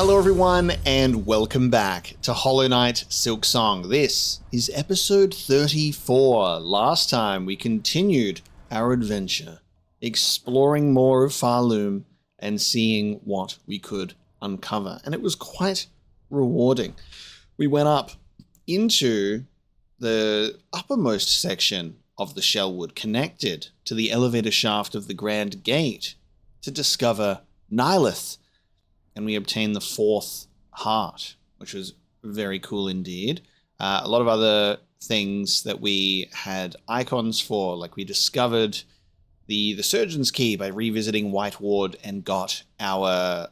Hello everyone and welcome back to Hollow Knight Silksong. This is episode 34. Last time we continued our adventure, exploring more of Farloom and seeing what we could uncover. And it was quite rewarding. We went up into the uppermost section of the Shellwood, connected to the elevator shaft of the Grand Gate to discover Nihilith. And we obtained the fourth heart, which was very cool indeed. A lot of other things that we had icons for, like we discovered the Surgeon's Key by revisiting White Ward and got our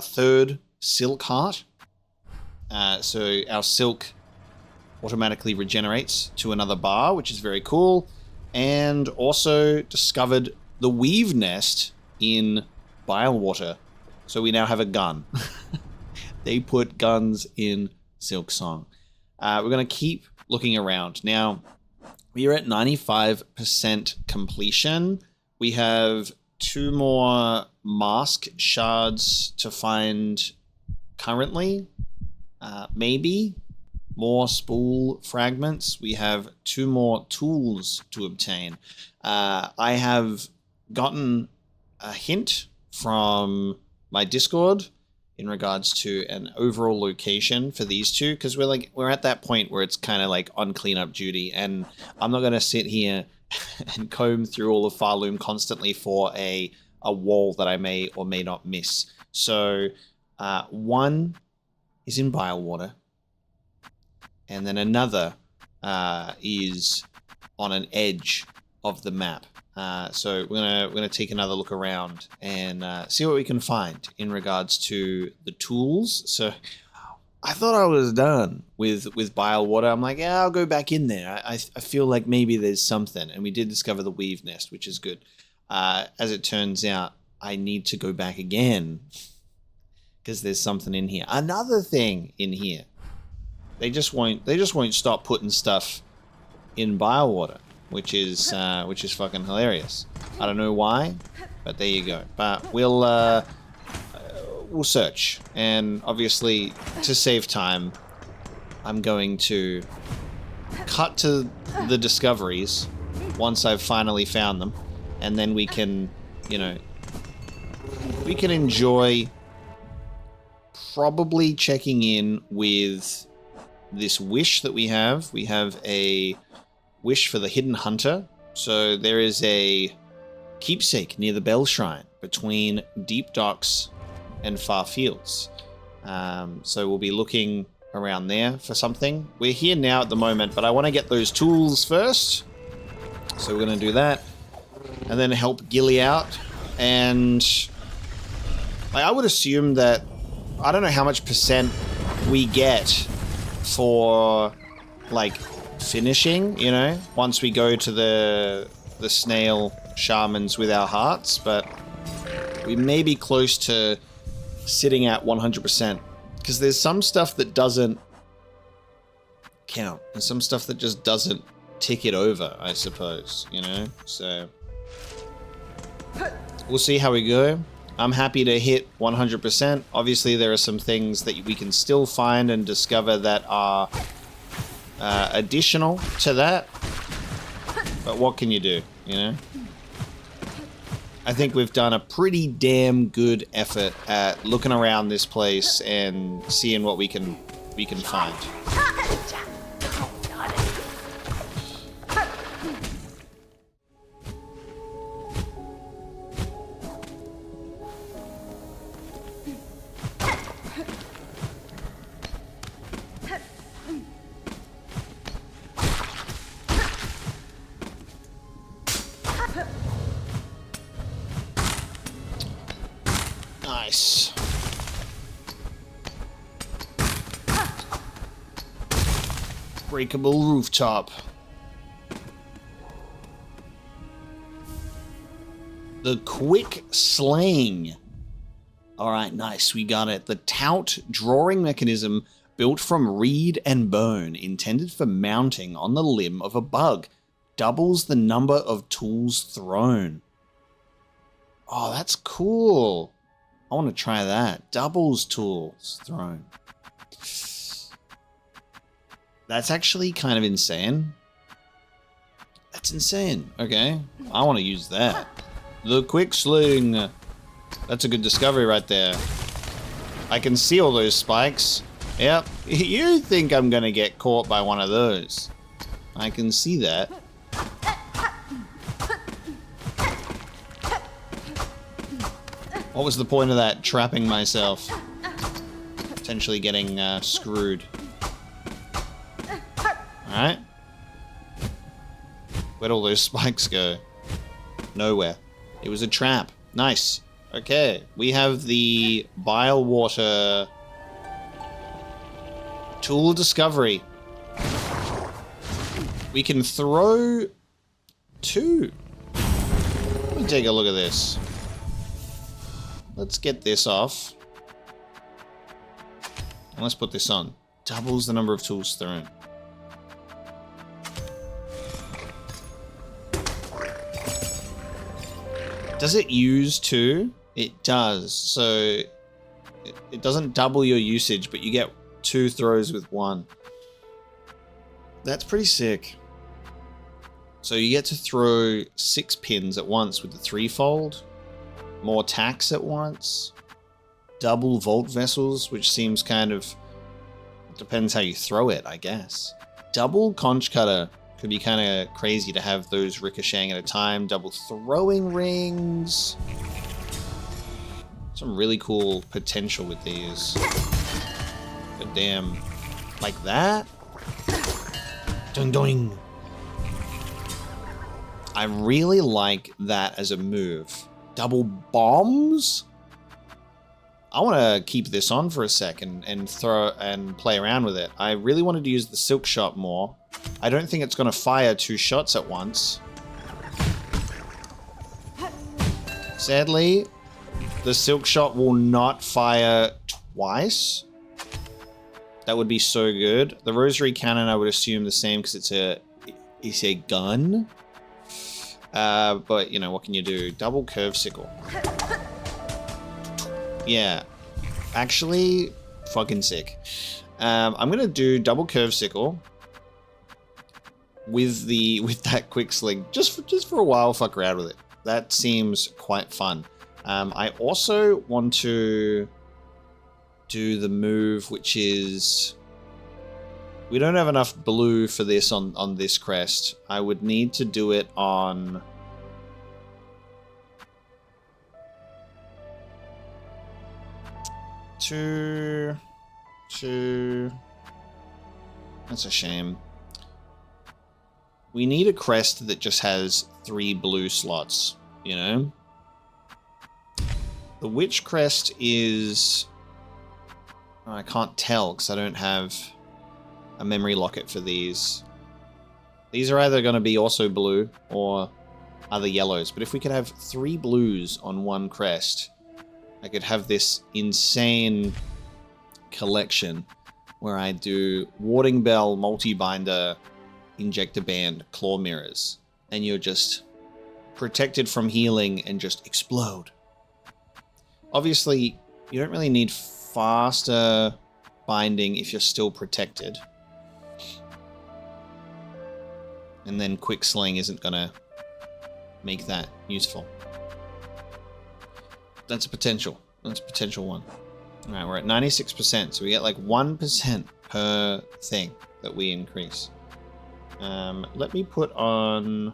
third silk heart. So our silk automatically regenerates to another bar, which is very cool. And also discovered the Weave Nest in Bilewater. So we now have a gun. They put guns in Silksong. We're going to keep looking around. Now, we are at 95% completion. We have 2 more mask shards to find currently. Maybe more spool fragments. We have 2 more tools to obtain. I have gotten a hint from my Discord in regards to an overall location for these two, because we're at that point where it's kind of like on cleanup duty, and I'm not going to sit here and comb through all of Farloom constantly for a wall that I may or may not miss. So one is in Bilewater, and then another is on an edge of the map. So we're gonna take another look around and see what we can find in regards to the tools. So I thought I was done with Bilewater. I'm like, yeah, I'll go back in there. I feel like maybe there's something, and we did discover the Weave Nest, which is good. As it turns out, I need to go back again because there's something in here. Another thing in here. They just won't stop putting stuff in Bilewater. Which is fucking hilarious. I don't know why, but there you go. But we'll search, and obviously to save time, I'm going to cut to the discoveries once I've finally found them, and then we can enjoy probably checking in with this wish that we have. We have a wish for the Hidden Hunter. So there is a keepsake near the Bell Shrine between Deep Docks and Far Fields. So we'll be looking around there for something. We're here now at the moment, but I want to get those tools first. So we're going to do that. And then help Gilly out. And I would assume that, I don't know how much percent we get for finishing, once we go to the snail shamans with our hearts, but we may be close to sitting at 100%, because there's some stuff that doesn't count, and some stuff that just doesn't tick it over, I suppose, so we'll see how we go. I'm happy to hit 100%. Obviously, there are some things that we can still find and discover that are additional to that, but what can you do, I think we've done a pretty damn good effort at looking around this place and seeing what we can find. Nice. Breakable rooftop. The quick sling. All right, nice. We got it. The tout drawing mechanism built from reed and bone, intended for mounting on the limb of a bug, doubles the number of tools thrown. Oh, that's cool. I want to try that. Doubles tools thrown. That's actually kind of insane. That's insane. Okay. I want to use that. The quick sling. That's a good discovery right there. I can see all those spikes. Yep. You think I'm going to get caught by one of those. I can see that. What was the point of that? Trapping myself. Potentially getting screwed. Alright. Where'd all those spikes go? Nowhere. It was a trap. Nice. Okay. We have the bile water tool discovery. We can throw 2. Let me take a look at this. Let's get this off. And let's put this on. Doubles the number of tools thrown. Does it use 2? It does. So it doesn't double your usage, but you get 2 throws with 1. That's pretty sick. So you get to throw 6 pins at once with the 3-fold. More tacks at once. Double vault vessels, which seems kind of... depends how you throw it, I guess. Double conch cutter. Could be kind of crazy to have those ricocheting at a time. Double throwing rings. Some really cool potential with these. God damn. Like that? Ding ding. I really like that as a move. Double bombs? I want to keep this on for a second and throw and play around with it. I really wanted to use the silk shot more. I don't think it's going to fire 2 shots at once. Sadly, the silk shot will not fire twice. That would be so good. The rosary cannon, I would assume the same because it's a gun. But you know, what can you do? Double curve sickle. Yeah, actually, fucking sick. I'm gonna do double curve sickle with that quick sling just for a while. Fuck around with it. That seems quite fun. I also want to do the move, which is we don't have enough blue for this on this crest. I would need to do it on. Two. That's a shame. We need a crest that just has 3 blue slots, you know? The witch crest is... oh, I can't tell because I don't have a memory locket for these. These are either going to be also blue or other yellows. But if we could have 3 blues on one crest, I could have this insane collection where I do Warding Bell, Multi-Binder, Injector Band, Claw Mirrors. And you're just protected from healing and just explode. Obviously, you don't really need faster binding if you're still protected. And then quick sling isn't gonna make that useful. That's a potential. That's a potential one. Alright, we're at 96%, so we get like 1% per thing that we increase. Let me put on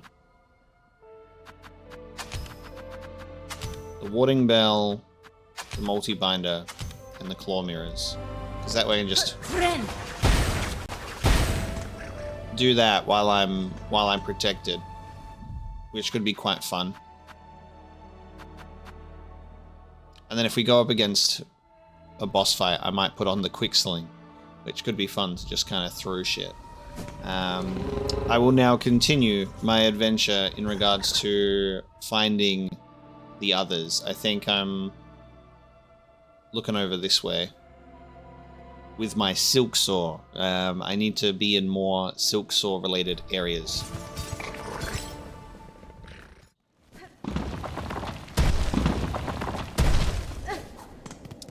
the Warding Bell, the Multi-Binder, and the Claw Mirrors. Because that way I can just do that while I'm protected. Which could be quite fun. And then if we go up against a boss fight, I might put on the quick sling, which could be fun to just kind of throw shit. I will now continue my adventure in regards to finding the others. I think I'm looking over this way with my silk saw. I need to be in more silk saw related areas.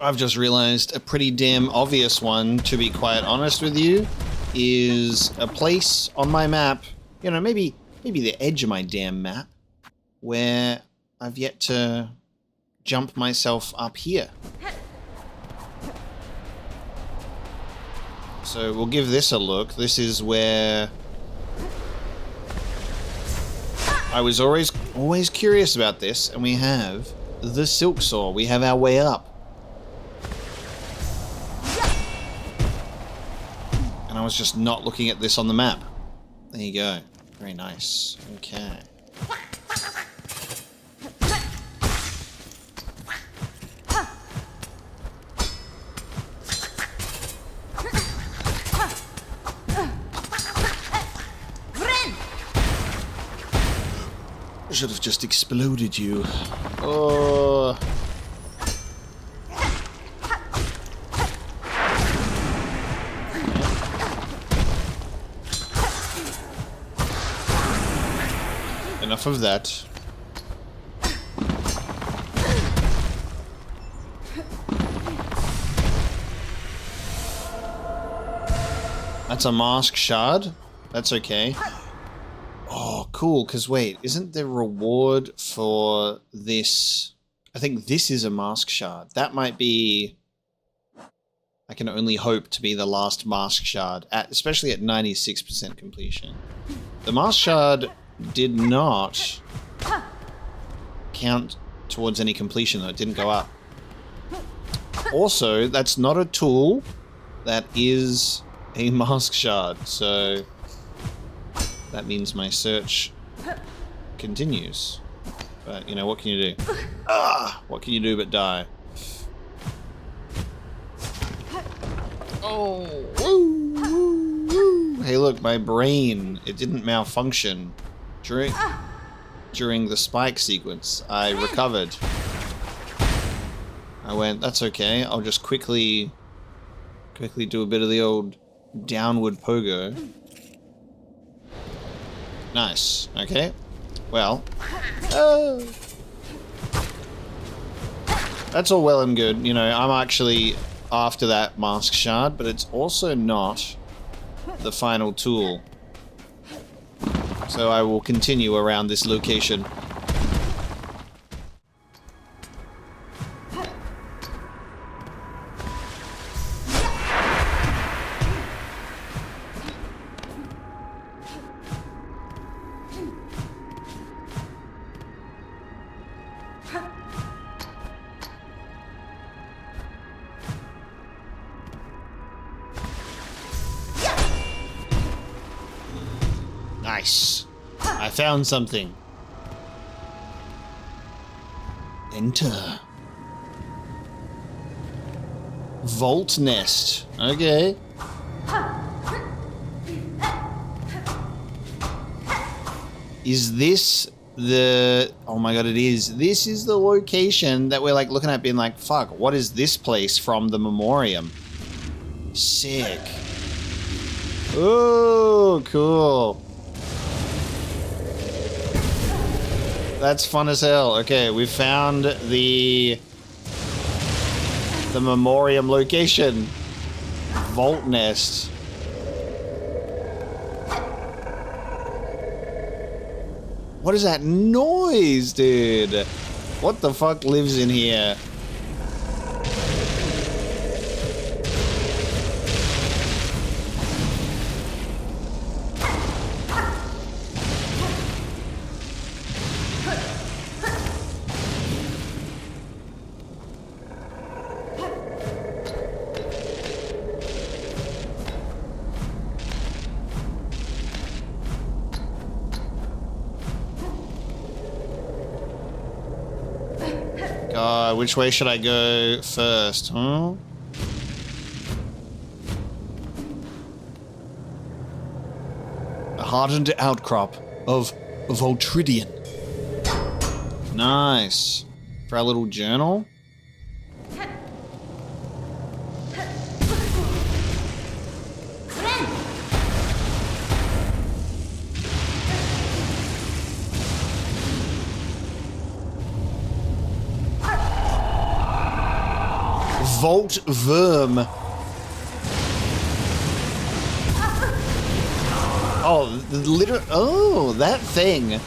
I've just realized a pretty damn obvious one, to be quite honest with you, is a place on my map, you know, maybe the edge of my damn map, where I've yet to jump myself up here. So we'll give this a look. This is where I was always curious about this, and we have the Silksong. We have our way up. And I was just not looking at this on the map. There you go. Very nice. Okay. I should have just exploded you. Oh. Enough of that. That's a mask shard. That's okay. Oh, cool, because wait, isn't the reward for this... I think this is a mask shard. That might be... I can only hope to be the last mask shard, especially at 96% completion. The mask shard did not count towards any completion, though. It didn't go up. Also, that's not a tool. That is a mask shard, so... that means my search continues. But, you know, what can you do? What can you do but die? Oh! Woo, woo, woo. Hey, look, my brain, it didn't malfunction. During the spike sequence, I recovered. I went, that's okay, I'll just quickly do a bit of the old downward pogo. Nice. Okay. Well. That's all well and good. You know, I'm actually after that mask shard, but it's also not the final tool. So I will continue around this location. Nice. I found something. Enter. Vault nest. Okay. Is this the... oh my god, it is. This is the location that we're like looking at being like, fuck, what is this place from the Memoriam? Sick. Oh, cool. That's fun as hell. Okay, we found the Memoriam location. Vault nest. What is that noise, dude? What the fuck lives in here? Which way should I go first, huh? A hardened outcrop of Ultridian. Nice. For our little journal. Vault Verm. Oh, literally. Oh, that thing.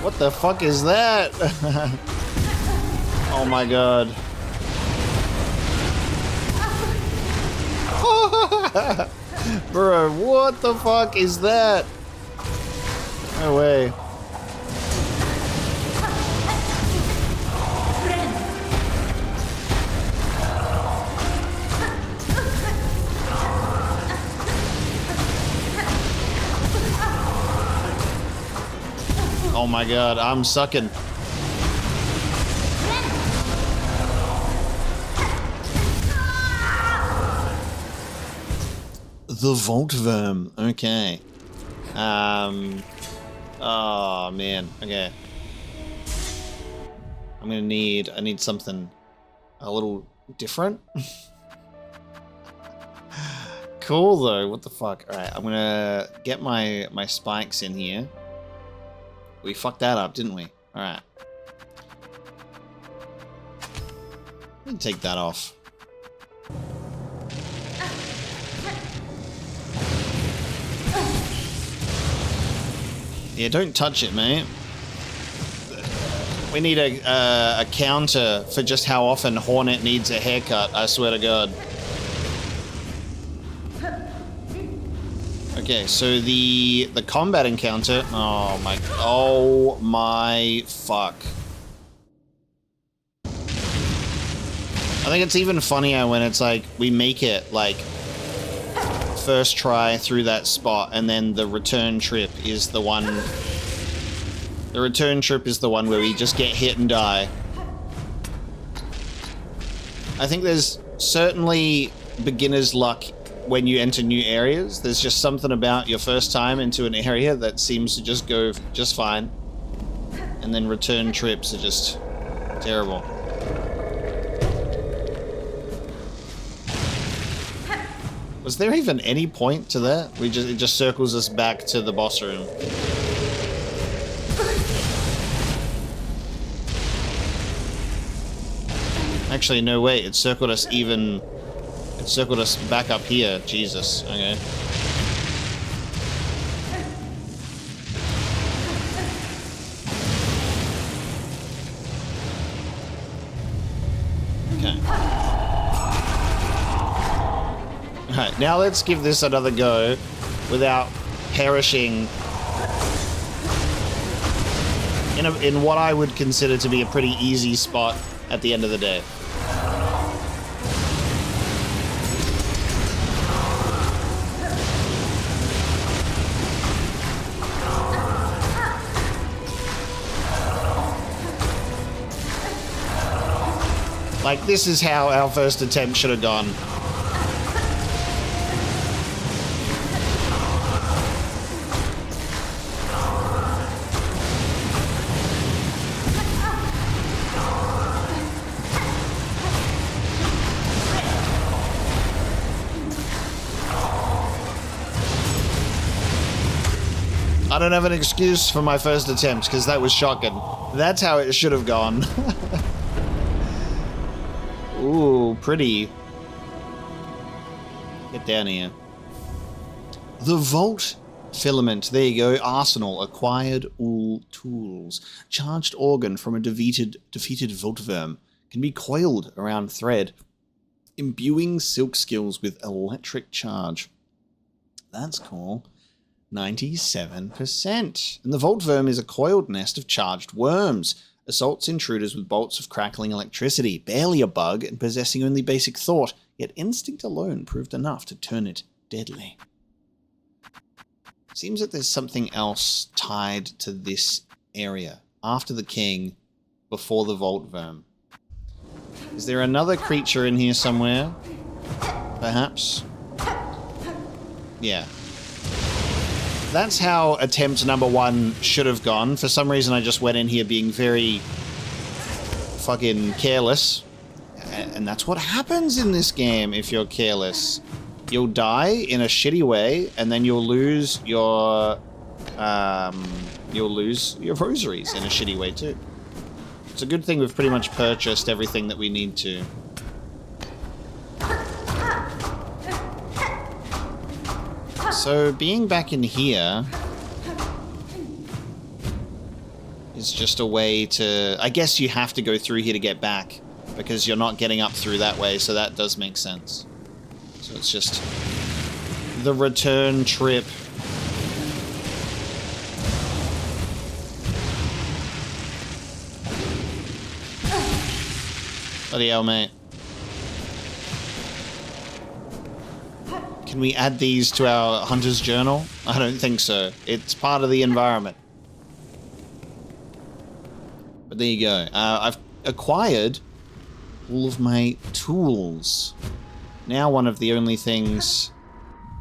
What the fuck is that? Oh my god. Bro, what the fuck is that? No way. Oh my god, I'm sucking. The Vault Verm. Okay. Oh man. Okay. I need something a little different. Cool though. What the fuck? All right, I'm gonna get my spikes in here. We fucked that up, didn't we? All right. Let me take that off. Yeah, don't touch it, mate. We need a counter for just how often Hornet needs a haircut, I swear to God. Okay, so the combat encounter. Oh my fuck. I think it's even funnier when it's like we make it like first try through that spot, and then the return trip is the one. The return trip is the one where we just get hit and die. I think there's certainly beginner's luck when you enter new areas. There's just something about your first time into an area that seems to just go just fine. And then return trips are just terrible. Was there even any point to that? It just circles us back to the boss room. Actually, no, wait, it circled us back up here. Jesus, okay. Okay. Alright, now let's give this another go without perishing in what I would consider to be a pretty easy spot at the end of the day. Like, this is how our first attempt should have gone. I don't have an excuse for my first attempt, because that was shocking. That's how it should have gone. Ooh, pretty. Get down here. The Vault Filament. There you go. Arsenal. Acquired all tools. Charged organ from a defeated Vault Verm. Can be coiled around thread. Imbuing silk skills with electric charge. That's cool. 97%. And the Vault Verm is a coiled nest of charged worms. Assaults intruders with bolts of crackling electricity. Barely a bug and possessing only basic thought, yet instinct alone proved enough to turn it deadly. Seems that there's something else tied to this area. After the king, before the Vault Verm. Is there another creature in here somewhere? Perhaps? Yeah. That's how attempt number 1 should have gone. For some reason, I just went in here being very fucking careless. And that's what happens in this game if you're careless. You'll die in a shitty way, and then you'll lose your rosaries in a shitty way too. It's a good thing we've pretty much purchased everything that we need to. So being back in here is just a way to... I guess you have to go through here to get back, because you're not getting up through that way, so that does make sense. So it's just the return trip. Bloody hell, mate. Can we add these to our hunter's journal? I don't think so. It's part of the environment. But there you go. I've acquired all of my tools. Now one of the only things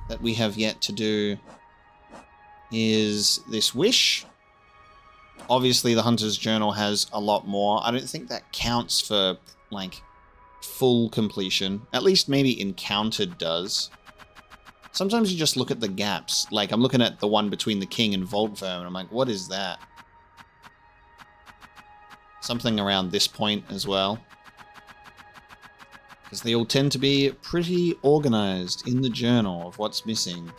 that we have yet to do is this wish. Obviously the hunter's journal has a lot more. I don't think that counts for, like, full completion. At least maybe encountered does. Sometimes you just look at the gaps. Like, I'm looking at the one between the king and Voltverm, and I'm like, what is that? Something around this point as well. Because they all tend to be pretty organized in the journal of what's missing.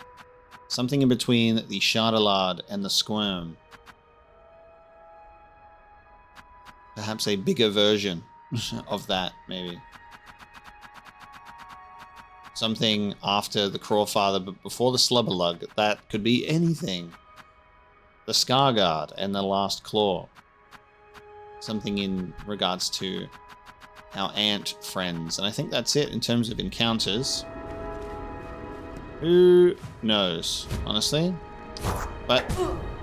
Something in between the Shardalard and the Squirm. Perhaps a bigger version of that, maybe. Something after the Clawfather, but before the Slubberlug. That could be anything. The Scarguard and the Last Claw. Something in regards to our ant friends. And I think that's it in terms of encounters. Who knows, honestly? But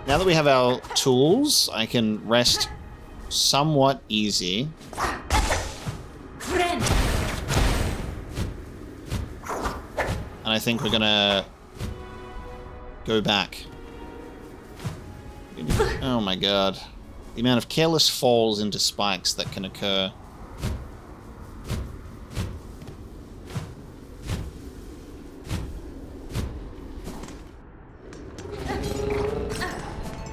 now that we have our tools, I can rest somewhat easy. And I think we're gonna go back. Oh my god. The amount of careless falls into spikes that can occur.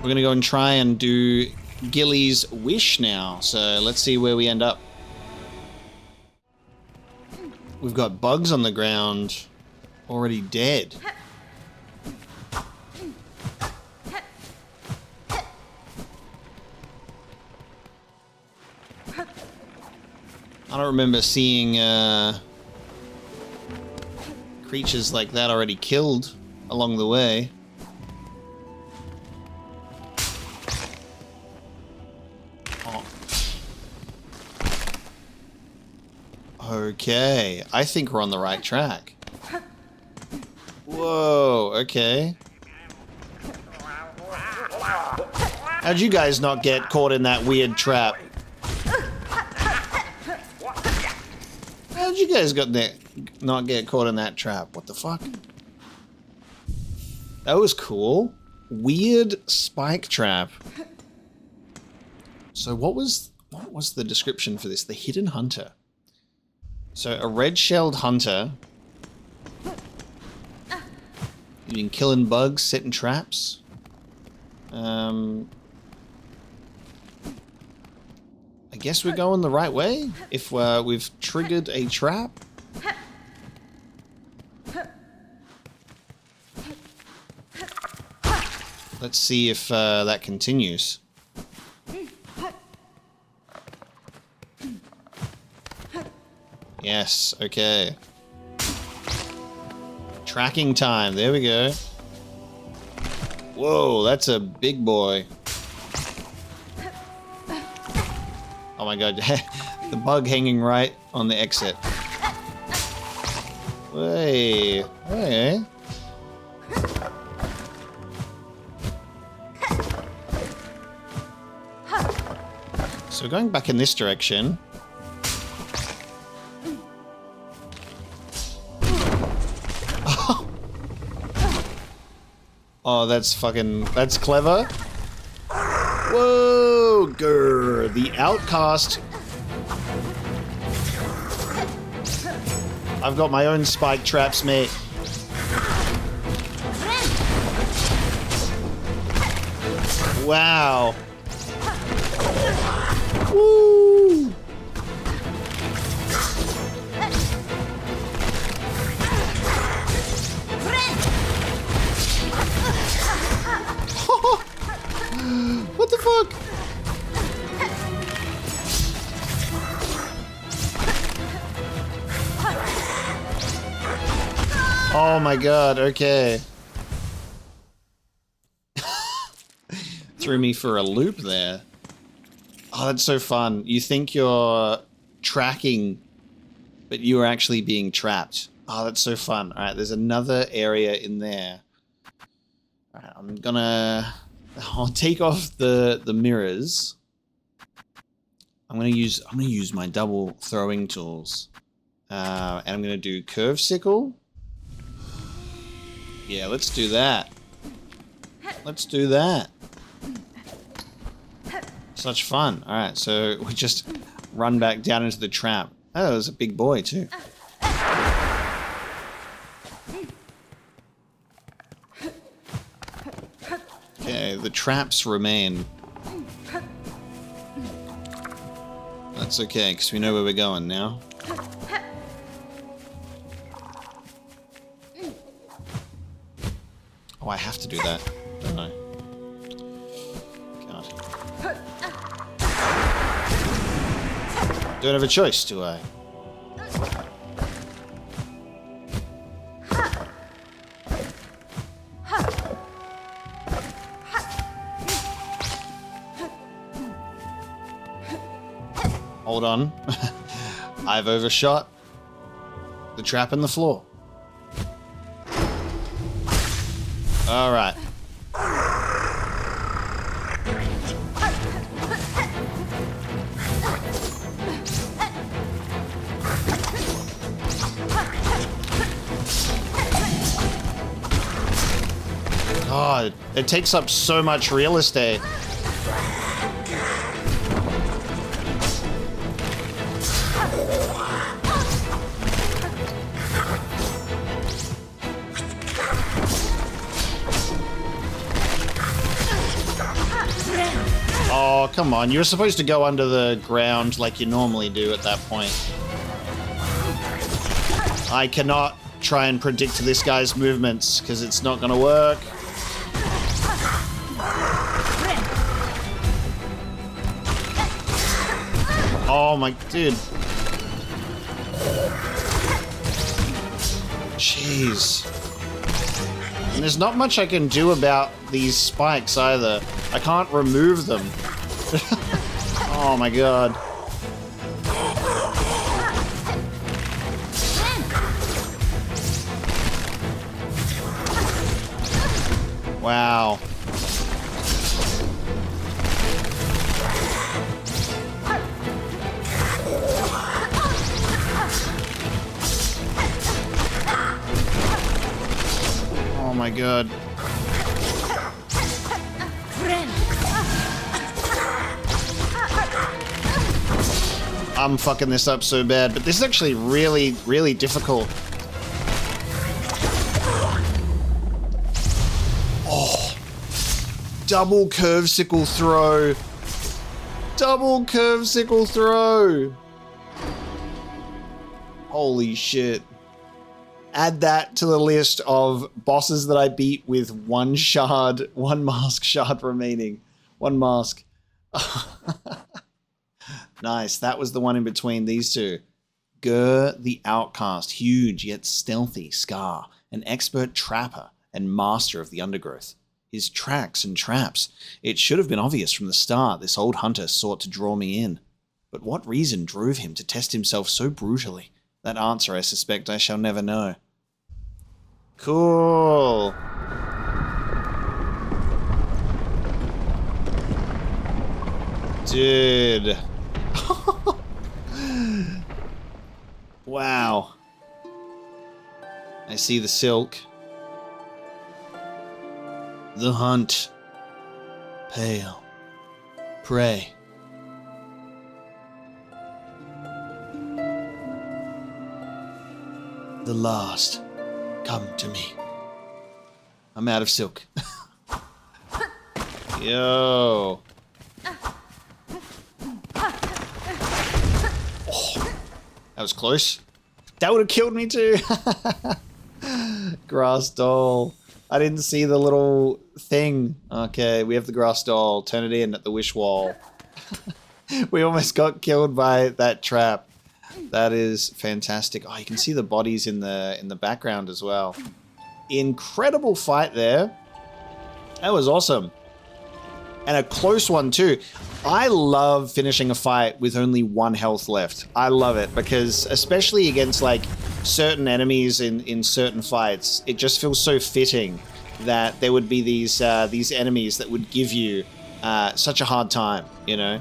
We're gonna go and try and do Gilly's wish now, so let's see where we end up. We've got bugs on the ground, already dead. I don't remember seeing creatures like that already killed along the way. Okay, I think we're on the right track. Whoa, okay. How'd you guys not get caught in that weird trap? How'd you guys not get caught in that trap? What the fuck? That was cool. Weird spike trap. So what was the description for this? The hidden hunter. So a red-shelled hunter. You've been killing bugs, setting traps. I guess we're going the right way if we've triggered a trap. Let's see if that continues. Yes, okay. Tracking time, there we go. Whoa, that's a big boy. Oh my god, the bug hanging right on the exit. Hey, hey. So going back in this direction. Oh, that's clever. Whoa, grr, the outcast. I've got my own spike traps, mate. Wow. Woo. Oh my god, okay. Threw me for a loop there. Oh, that's so fun. You think you're tracking, but you are actually being trapped. Oh, that's so fun. Alright, there's another area in there. Alright, I'll take off the mirrors. I'm gonna use my double throwing tools. And I'm gonna do curve sickle. Yeah, let's do that. Let's do that. Such fun. Alright, so we just run back down into the trap. Oh, there's a big boy too. Okay, the traps remain. That's okay, because we know where we're going now. Oh, I have to do that, don't I? God. Don't have a choice, do I? Hold on. I've overshot the trap in the floor. All right. God, it takes up so much real estate. Oh, come on. You're supposed to go under the ground like you normally do at that point. I cannot try and predict this guy's movements because it's not going to work. Oh my, dude. Jeez. And there's not much I can do about these spikes either. I can't remove them. Oh my god. Wow. Oh my god. I'm fucking this up so bad, but this is actually really, really difficult. Oh. Double curve sickle throw. Double curve sickle throw. Holy shit. Add that to the list of bosses that I beat with one mask shard remaining. One mask. Nice. That was the one in between these two. Gur the Outcast. Huge yet stealthy Scar. An expert trapper and master of the undergrowth. His tracks and traps. It should have been obvious from the start this old hunter sought to draw me in. But what reason drove him to test himself so brutally? That answer I suspect I shall never know. Cool. Dude. Wow. I see the silk. The hunt. Pale. Prey. The last. Come to me. I'm out of silk. Yo. Oh, that was close. That would have killed me too. Grass doll. I didn't see the little thing. Okay, we have the grass doll. Turn it in at the wish wall. We almost got killed by that trap. That is fantastic. Oh, you can see the bodies in the background as well. Incredible fight there. That was awesome. And a close one too. I love finishing a fight with only 1 health left. I love it because especially against like certain enemies in certain fights, it just feels so fitting that there would be these enemies that would give you such a hard time, you know?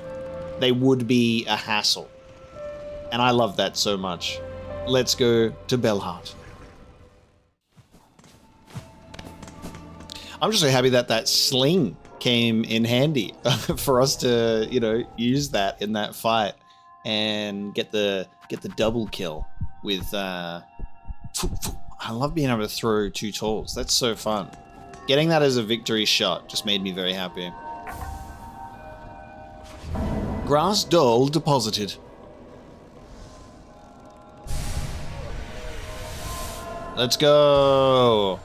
They would be a hassle. And I love that so much. Let's go to Belhart. I'm just so happy that that sling came in handy for us to, you know, use that in that fight and get the double kill with I love being able to throw 2 tools. That's so fun. Getting that as a victory shot just made me very happy. Grass doll deposited. Let's go.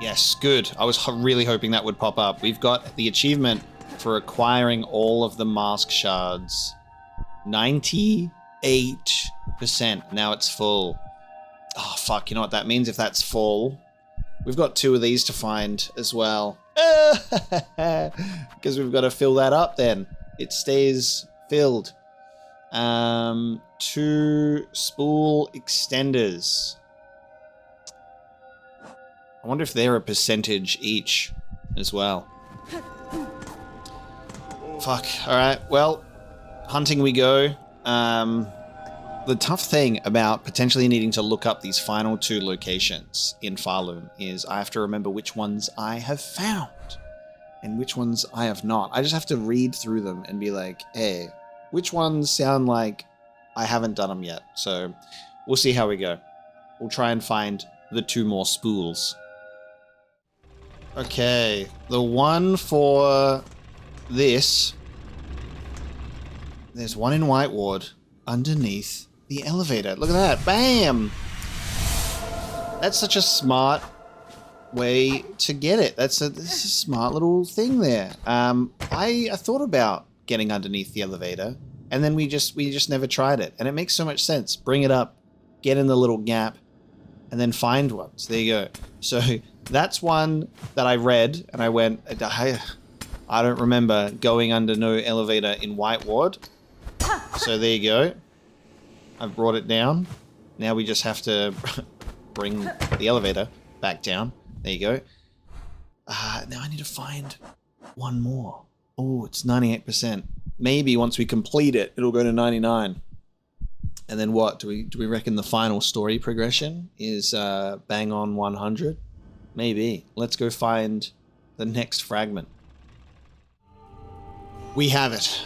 Yes, good. I was really hoping that would pop up. We've got the achievement for acquiring all of the mask shards. 98%. Now it's full. Oh, fuck. You know what that means if that's full? We've got 2 of these to find as well. Because we've got to fill that up then. It stays filled. 2 spool extenders. I wonder if they're a percentage each as well. Fuck. Alright, well, hunting we go. The tough thing about potentially needing to look up these final 2 locations in Farloom is I have to remember which ones I have found and which ones I have not. I just have to read through them and be like, hey, which ones sound like I haven't done them yet? So we'll see how we go. We'll try and find the 2 more spools. Okay, the one for this. There's one in White Ward underneath the elevator. Look at that. Bam! That's such a smart way to get it. This is a smart little thing there. I thought about getting underneath the elevator, and then we just never tried it. And it makes so much sense. Bring it up, get in the little gap, and then find one. So there you go. So that's one that I read, and I went, I don't remember going under no elevator in White Ward. So there you go. I've brought it down. Now we just have to bring the elevator back down. There you go. Now I need to find one more. Oh, it's 98%. Maybe once we complete it, it'll go to 99. And then what? Do we reckon the final story progression is bang on 100? Maybe. Let's go find the next fragment. We have it.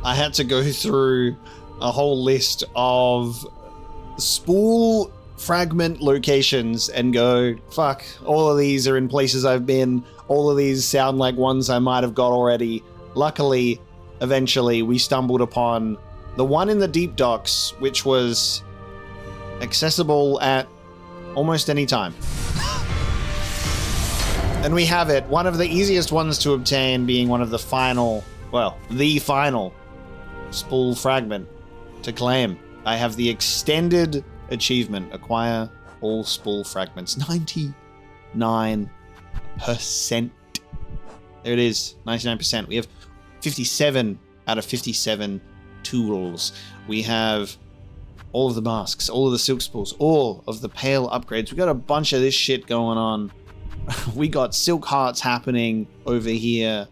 I had to go through a whole list of spool fragment locations and go, fuck, all of these are in places I've been. All of these sound like ones I might have got already. Luckily, eventually, we stumbled upon the one in the deep docks, which was accessible at almost any time. And we have it. One of the easiest ones to obtain being one of the final, well, the final spool fragment to claim. I have the extended achievement, acquire all spool fragments. 99%. There it is, 99%. We have 57 out of 57 tools. We have all of the masks, all of the silk spools, all of the pale upgrades. We got a bunch of this shit going on. We got silk hearts happening over here.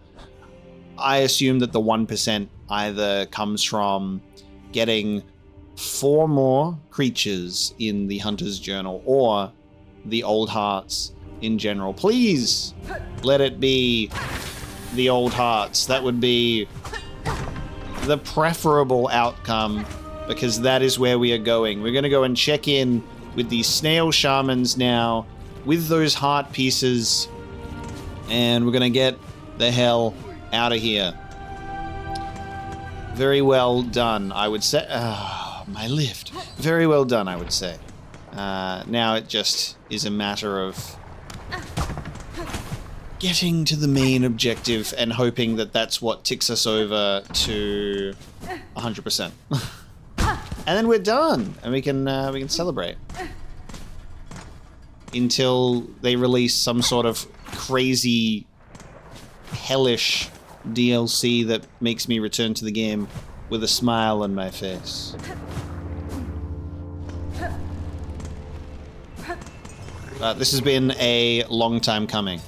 I assume that the 1% either comes from getting 4 more creatures in the Hunter's Journal or the old hearts in general. Please let it be the old hearts. That would be the preferable outcome because that is where we are going. We're going to go and check in with these snail shamans now with those heart pieces, and we're going to get the hell out of here. Very well done, I would say. My lift. Very well done, I would say. Now it just is a matter of getting to the main objective and hoping that that's what ticks us over to 100%. And then we're done, and we can celebrate until they release some sort of crazy, hellish DLC that makes me return to the game with a smile on my face. This has been a long time coming.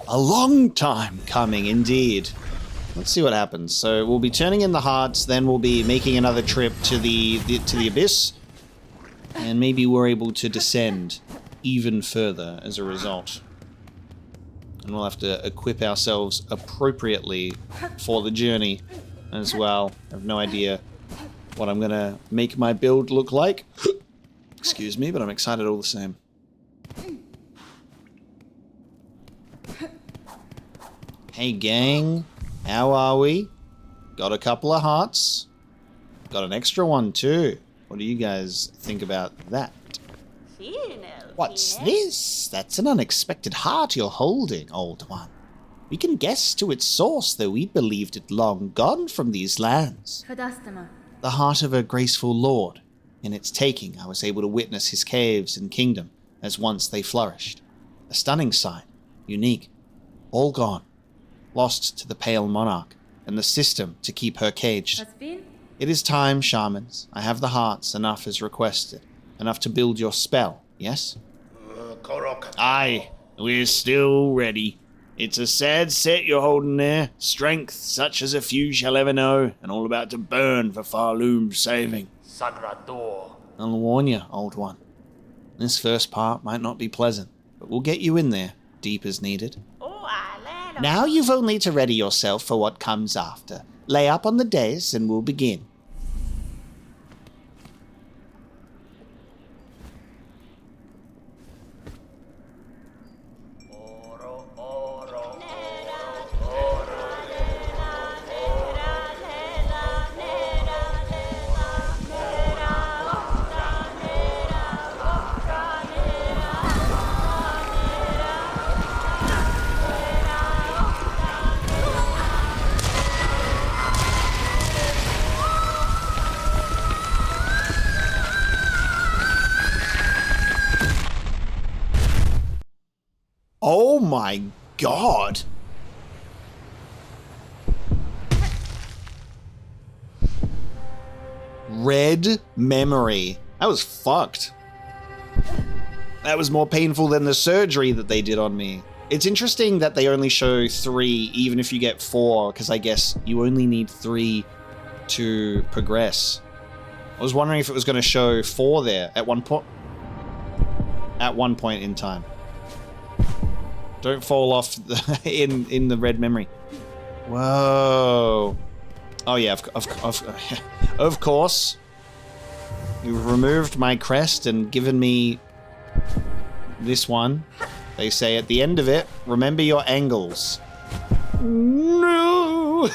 A long time coming, indeed. Let's see what happens. So we'll be turning in the hearts, then we'll be making another trip to the abyss, and maybe we're able to descend even further as a result. And we'll have to equip ourselves appropriately for the journey as well. I have no idea what I'm gonna make my build look like. Excuse me, but I'm excited all the same. Hey gang, how are we? Got a couple of hearts. Got an extra one too. What do you guys think about that? What's this? That's an unexpected heart you're holding, old one. We can guess to its source, though we believed it long gone from these lands. The heart of a graceful lord. In its taking, I was able to witness his caves and kingdom as once they flourished. A stunning sight, unique, all gone. Lost to the pale monarch and the system to keep her caged. It is time, shamans. I have the hearts, enough as requested. Enough to build your spell, yes? Aye, we're still ready. It's a sad set you're holding there. Strength such as a few shall ever know, and all about to burn for Farloom's saving. I'll warn you, old one. This first part might not be pleasant, but we'll get you in there, deep as needed. Now you've only to ready yourself for what comes after. Lay up on the dais and we'll begin. Oh my god! Red memory. That was fucked. That was more painful than the surgery that they did on me. It's interesting that they only show 3, even if you get 4, because I guess you only need 3 to progress. I was wondering if it was going to show 4 there at one point in time. Don't fall off in the red memory. Whoa. Oh yeah, of course. You've removed my crest and given me this one. They say at the end of it, remember your angles. No.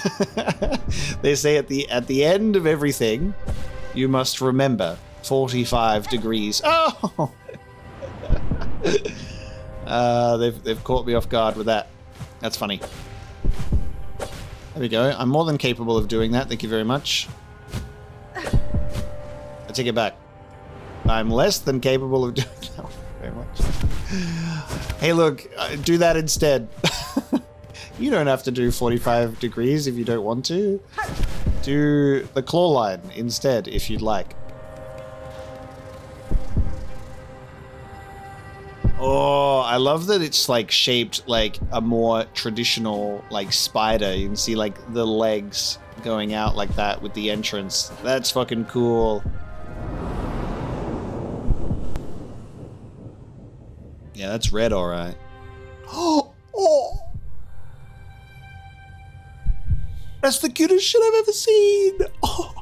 They say at the end of everything, you must remember 45 degrees. Oh. They've caught me off guard with that. That's funny. There we go. I'm more than capable of doing that. Thank you very much. I take it back. I'm less than capable of doing that. Very much. Hey, look, do that instead. You don't have to do 45 degrees if you don't want to. Do the claw line instead if you'd like. Oh, I love that it's like shaped like a more traditional like spider. You can see like the legs going out like that with the entrance. That's fucking cool. Yeah, that's red, all right. Oh, that's the cutest shit I've ever seen. Oh.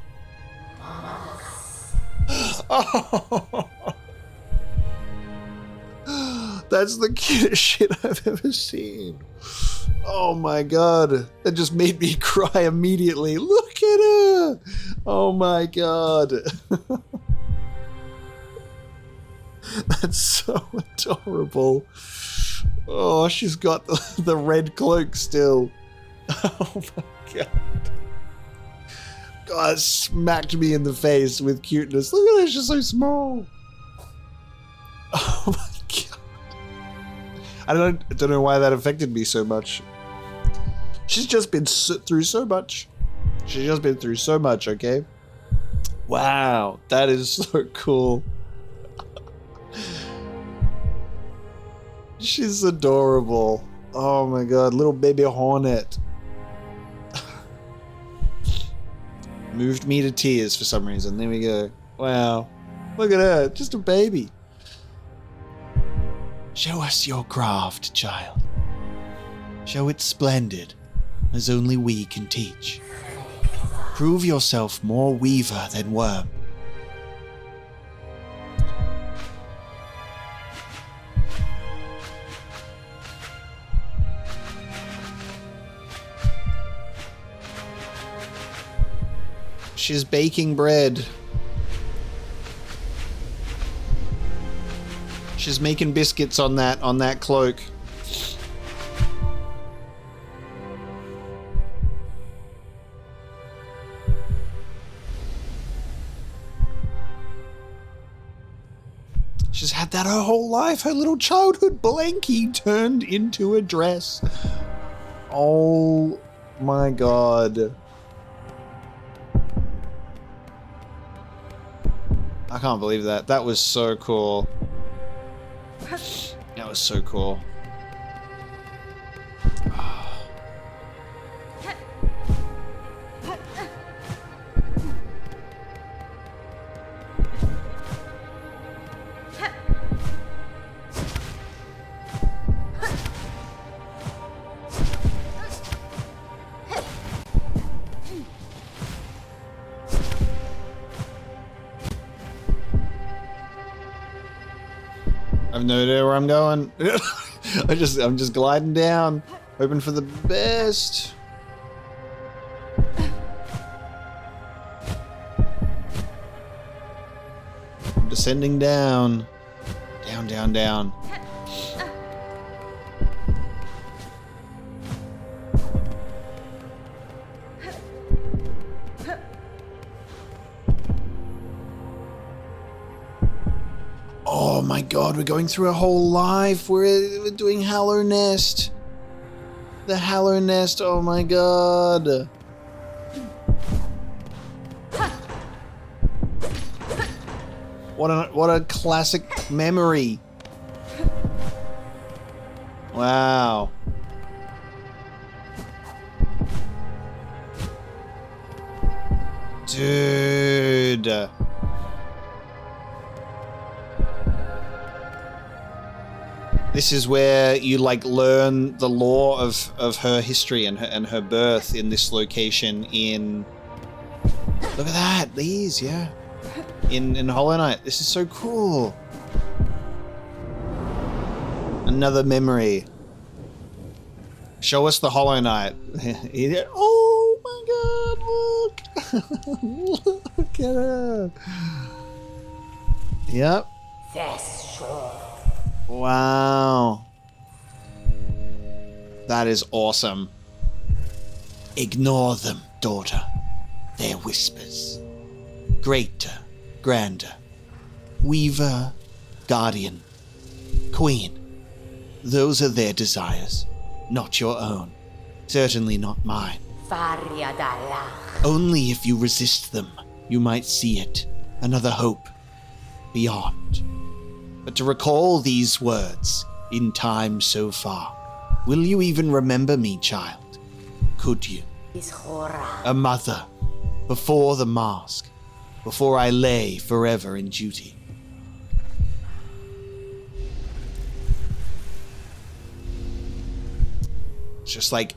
Oh. That's the cutest shit I've ever seen. Oh my god. That just made me cry immediately. Look at her. Oh my god. That's so adorable. Oh, she's got the red cloak still. Oh my god. God, it smacked me in the face with cuteness. Look at her, she's so small. Oh my god. I don't know why that affected me so much. She's just been through so much. She's just been through so much, okay? Wow, that is so cool. She's adorable. Oh my god, little baby hornet. Moved me to tears for some reason. There we go. Wow. Look at her, just a baby. Show us your craft, child. Show it splendid, as only we can teach. Prove yourself more weaver than worm. She's baking bread. She's making biscuits on that cloak. She's had that her whole life. Her little childhood blankie turned into a dress. Oh my god. I can't believe that. That was so cool. That was so cool. I've no idea where I'm going. I'm just gliding down, hoping for the best. I'm descending down. Down, down, down. Oh my god, we're going through a whole life. We're doing Hallow Nest. The Hallow Nest, oh my god. What a classic memory. Wow. Dude. This is where you like learn the lore of her history and her birth in this location in. Look at that, these, yeah. In Hollow Knight. This is so cool. Another memory. Show us the Hollow Knight. Oh my god, look! Look at her. Yep. Wow. That is awesome. Ignore them, daughter. They're whispers. Greater, grander. Weaver, guardian, queen. Those are their desires, not your own. Certainly not mine. Only if you resist them, you might see it. Another hope. Beyond. But to recall these words, in time so far, will you even remember me, child? Could you? A mother, before the mask, before I lay forever in duty. It's just like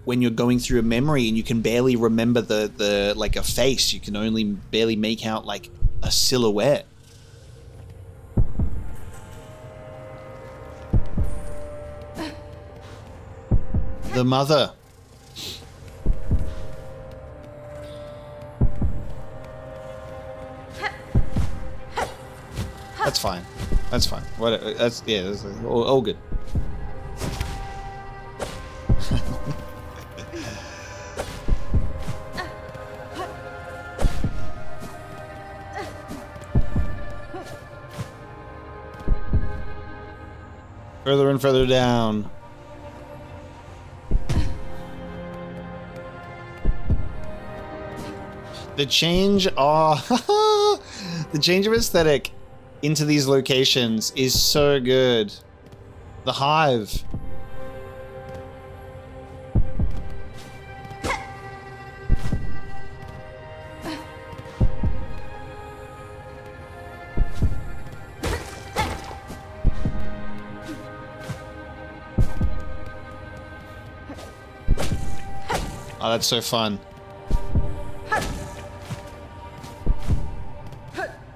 when you're going through a memory and you can barely remember the like a face, you can only barely make out like a silhouette. The mother. That's fine. That's fine. Whatever. That's all good. Further and further down. The change, the change of aesthetic into these locations is so good. The hive. Oh, that's so fun.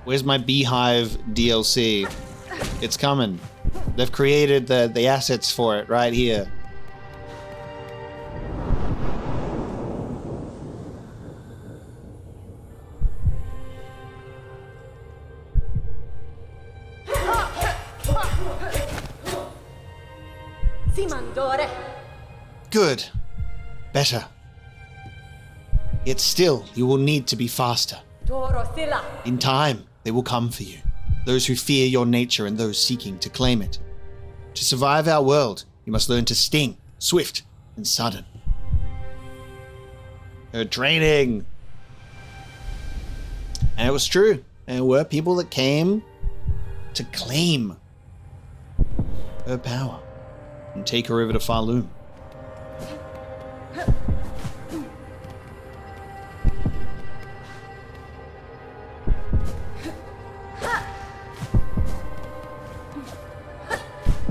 Where's my Beehive DLC? It's coming. They've created the assets for it right here. Good. Better. Yet still, you will need to be faster. In time, they will come for you. Those who fear your nature and those seeking to claim it. To survive our world, you must learn to sting, swift, and sudden. Her training. And it was true. There were people that came to claim her power and take her over to Falun.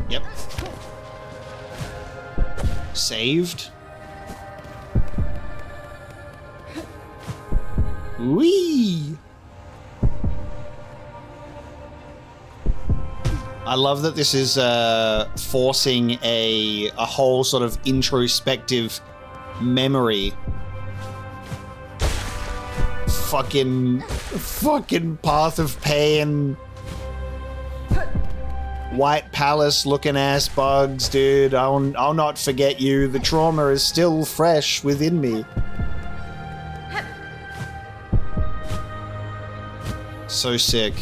Yep. Saved. Whee! I love that this is forcing a whole sort of introspective memory. Fucking Path of Pain. White Palace looking ass bugs, dude. I'll not forget you. The trauma is still fresh within me. So sick.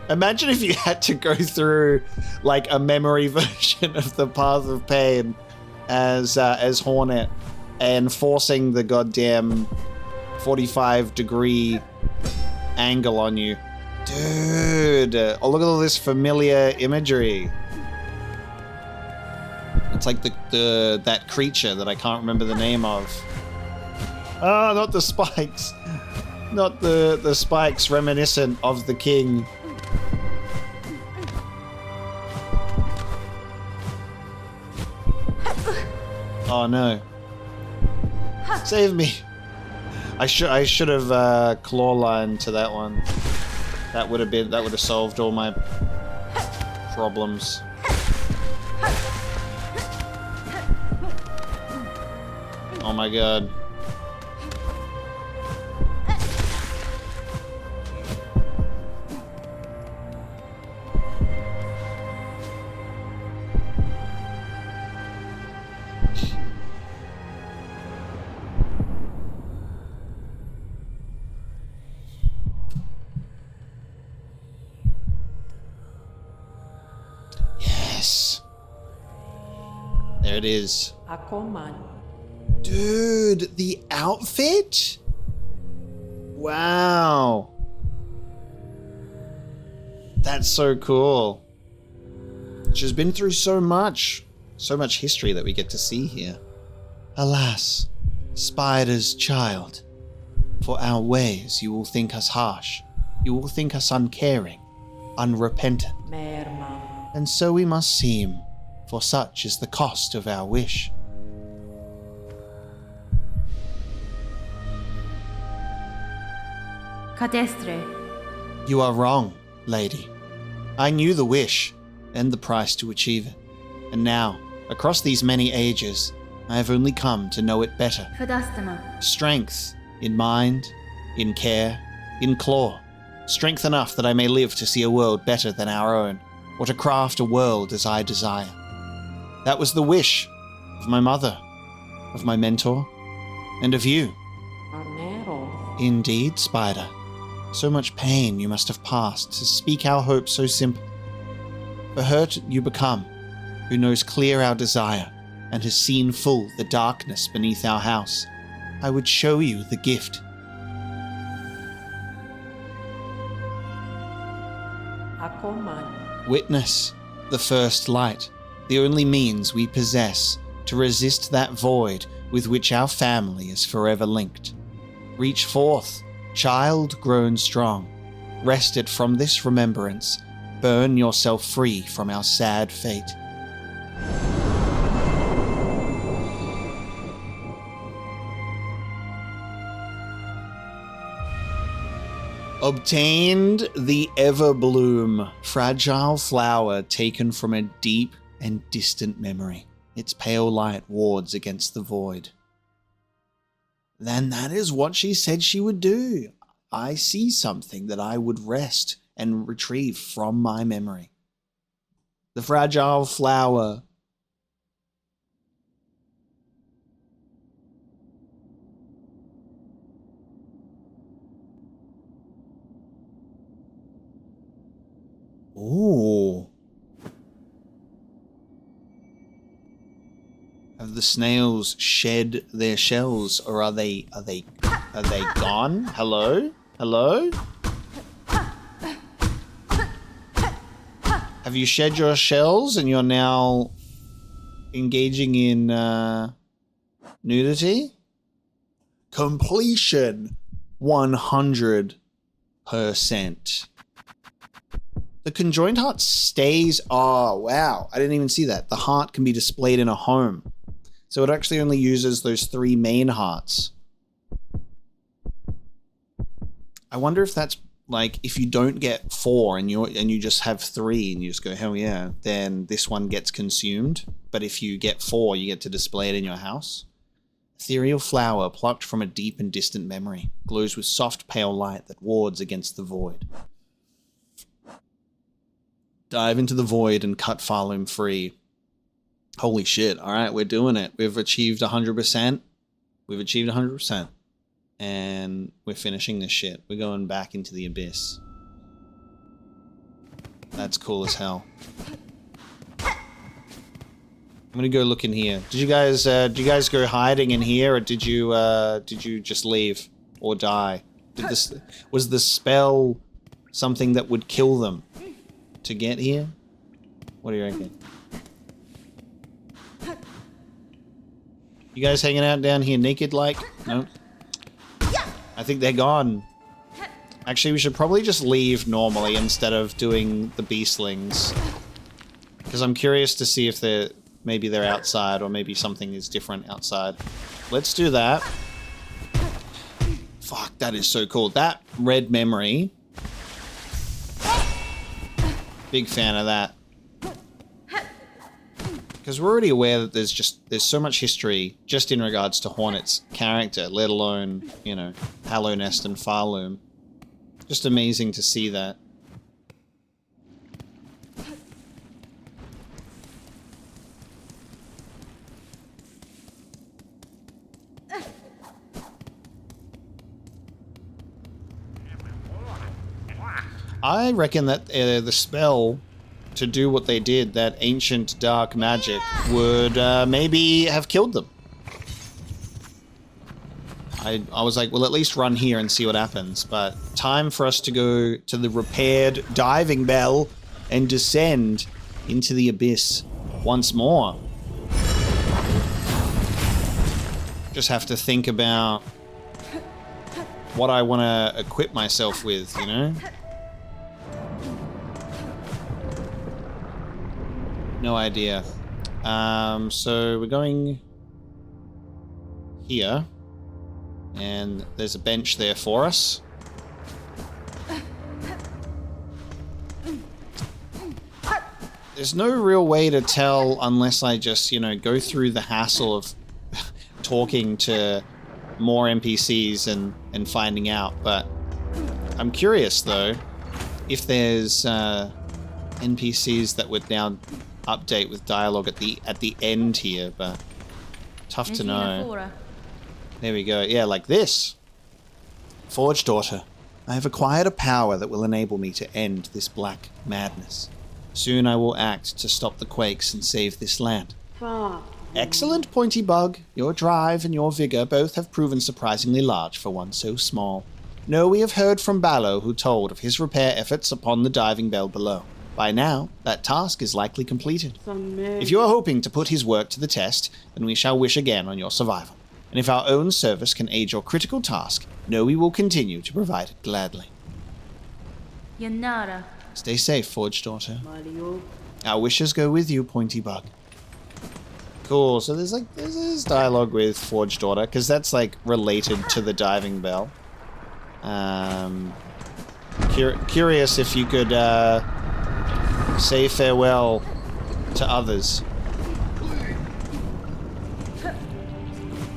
Imagine if you had to go through like a memory version of the Path of Pain as Hornet and forcing the goddamn 45-degree angle on you. Dude, oh, look at all this familiar imagery. It's like that creature that I can't remember the name of. Ah, not the spikes. Not the spikes reminiscent of the king. Oh no. Save me. I should have claw lined to that one. That would have solved all my problems. Oh my god. There it is. Dude, the outfit? Wow. That's so cool. She's been through so much history that we get to see here. Alas, Spider's child, for our ways you will think us harsh. You will think us uncaring, unrepentant. And so we must seem, for such is the cost of our wish. Cadestre. You are wrong, lady. I knew the wish, and the price to achieve it. And now, across these many ages, I have only come to know it better. Fadastama. Strength, in mind, in care, in claw. Strength enough that I may live to see a world better than our own, or to craft a world as I desire. That was the wish of my mother, of my mentor, and of you. Indeed, Spider. So much pain you must have passed to speak our hope so simply. For her you become, who knows clear our desire, and has seen full the darkness beneath our house. I would show you the gift. Witness the first light, the only means we possess to resist that void with which our family is forever linked. Reach forth, child grown strong. Wrested from this remembrance, burn yourself free from our sad fate. Obtained the Everbloom, fragile flower taken from a deep and distant memory. Its pale light wards against the void. Then that is what she said she would do. I see something that I would wrest and retrieve from my memory. The fragile flower. Ooh. Have the snails shed their shells, or are they gone? Hello? Hello? Have you shed your shells and you're now engaging in nudity? Completion 100%. The conjoined heart stays. Oh, wow. I didn't even see that. The heart can be displayed in a home. So it actually only uses those 3 main hearts. I wonder if that's like, if you don't get 4 and you just have 3 and you just go, hell yeah, then this one gets consumed. But if you get 4, you get to display it in your house. Ethereal flower plucked from a deep and distant memory, glows with soft pale light that wards against the void. Dive into the void and cut Farloom free. Holy shit. All right, we're doing it. We've achieved 100%. We've achieved 100%. And we're finishing this shit. We're going back into the abyss. That's cool as hell. I'm gonna go look in here. Did you guys go hiding in here, or did you just leave or die? Was the spell something that would kill them to get here? What do you reckon? You guys hanging out down here naked like? No? I think they're gone. Actually, we should probably just leave normally instead of doing the beastlings. Because I'm curious to see if maybe they're outside, or maybe something is different outside. Let's do that. Fuck, that is so cool. That red memory. Big fan of that. Because we're already aware that there's so much history just in regards to Hornet's character, let alone, you know, Hallownest and Farloom. Just amazing to see that. I reckon that the spell to do what they did, that ancient dark magic, would maybe have killed them. I was like, well, at least run here and see what happens. But time for us to go to the repaired diving bell and descend into the abyss once more. Just have to think about what I want to equip myself with, you know? No idea. So we're going here, and there's a bench there for us. There's no real way to tell unless I just, you know, go through the hassle of talking to more NPCs and finding out, but I'm curious though if there's NPCs that would now update with dialogue at the end here, but Tough to know. There we go. Yeah, like this. Forge Daughter, I have acquired a power that will enable me to end this black madness. Soon I will act to stop the quakes and save this land. Excellent, Pointy Bug. Your drive and your vigor both have proven surprisingly large for one so small. No, we have heard from Ballo, who told of his repair efforts upon the diving bell below. By now, that task is likely completed. If you are hoping to put his work to the test, then we shall wish again on your survival. And if our own service can aid your critical task, know we will continue to provide it gladly. Yanara. Stay safe, Forge Daughter. Our wishes go with you, Pointy Bug. Cool, so there's this dialogue with Forge Daughter, because that's like related to the diving bell. Curious if you could say farewell to others.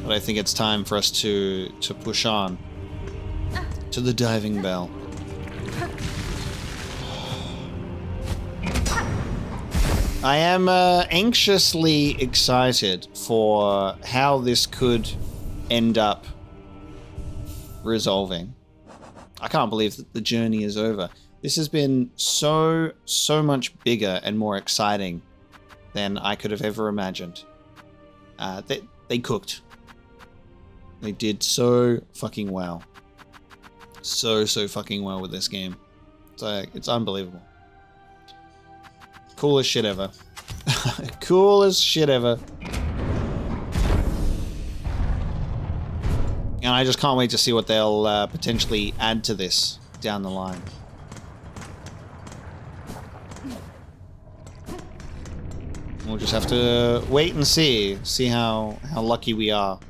But I think it's time for us to push on to the diving bell. I am anxiously excited for how this could end up resolving. I can't believe that the journey is over. This has been so much bigger and more exciting than I could have ever imagined. They cooked. They did so fucking well. So fucking well with this game. It's unbelievable. Coolest shit ever. Coolest shit ever. And I just can't wait to see what they'll potentially add to this down the line. We'll just have to wait and see how lucky we are.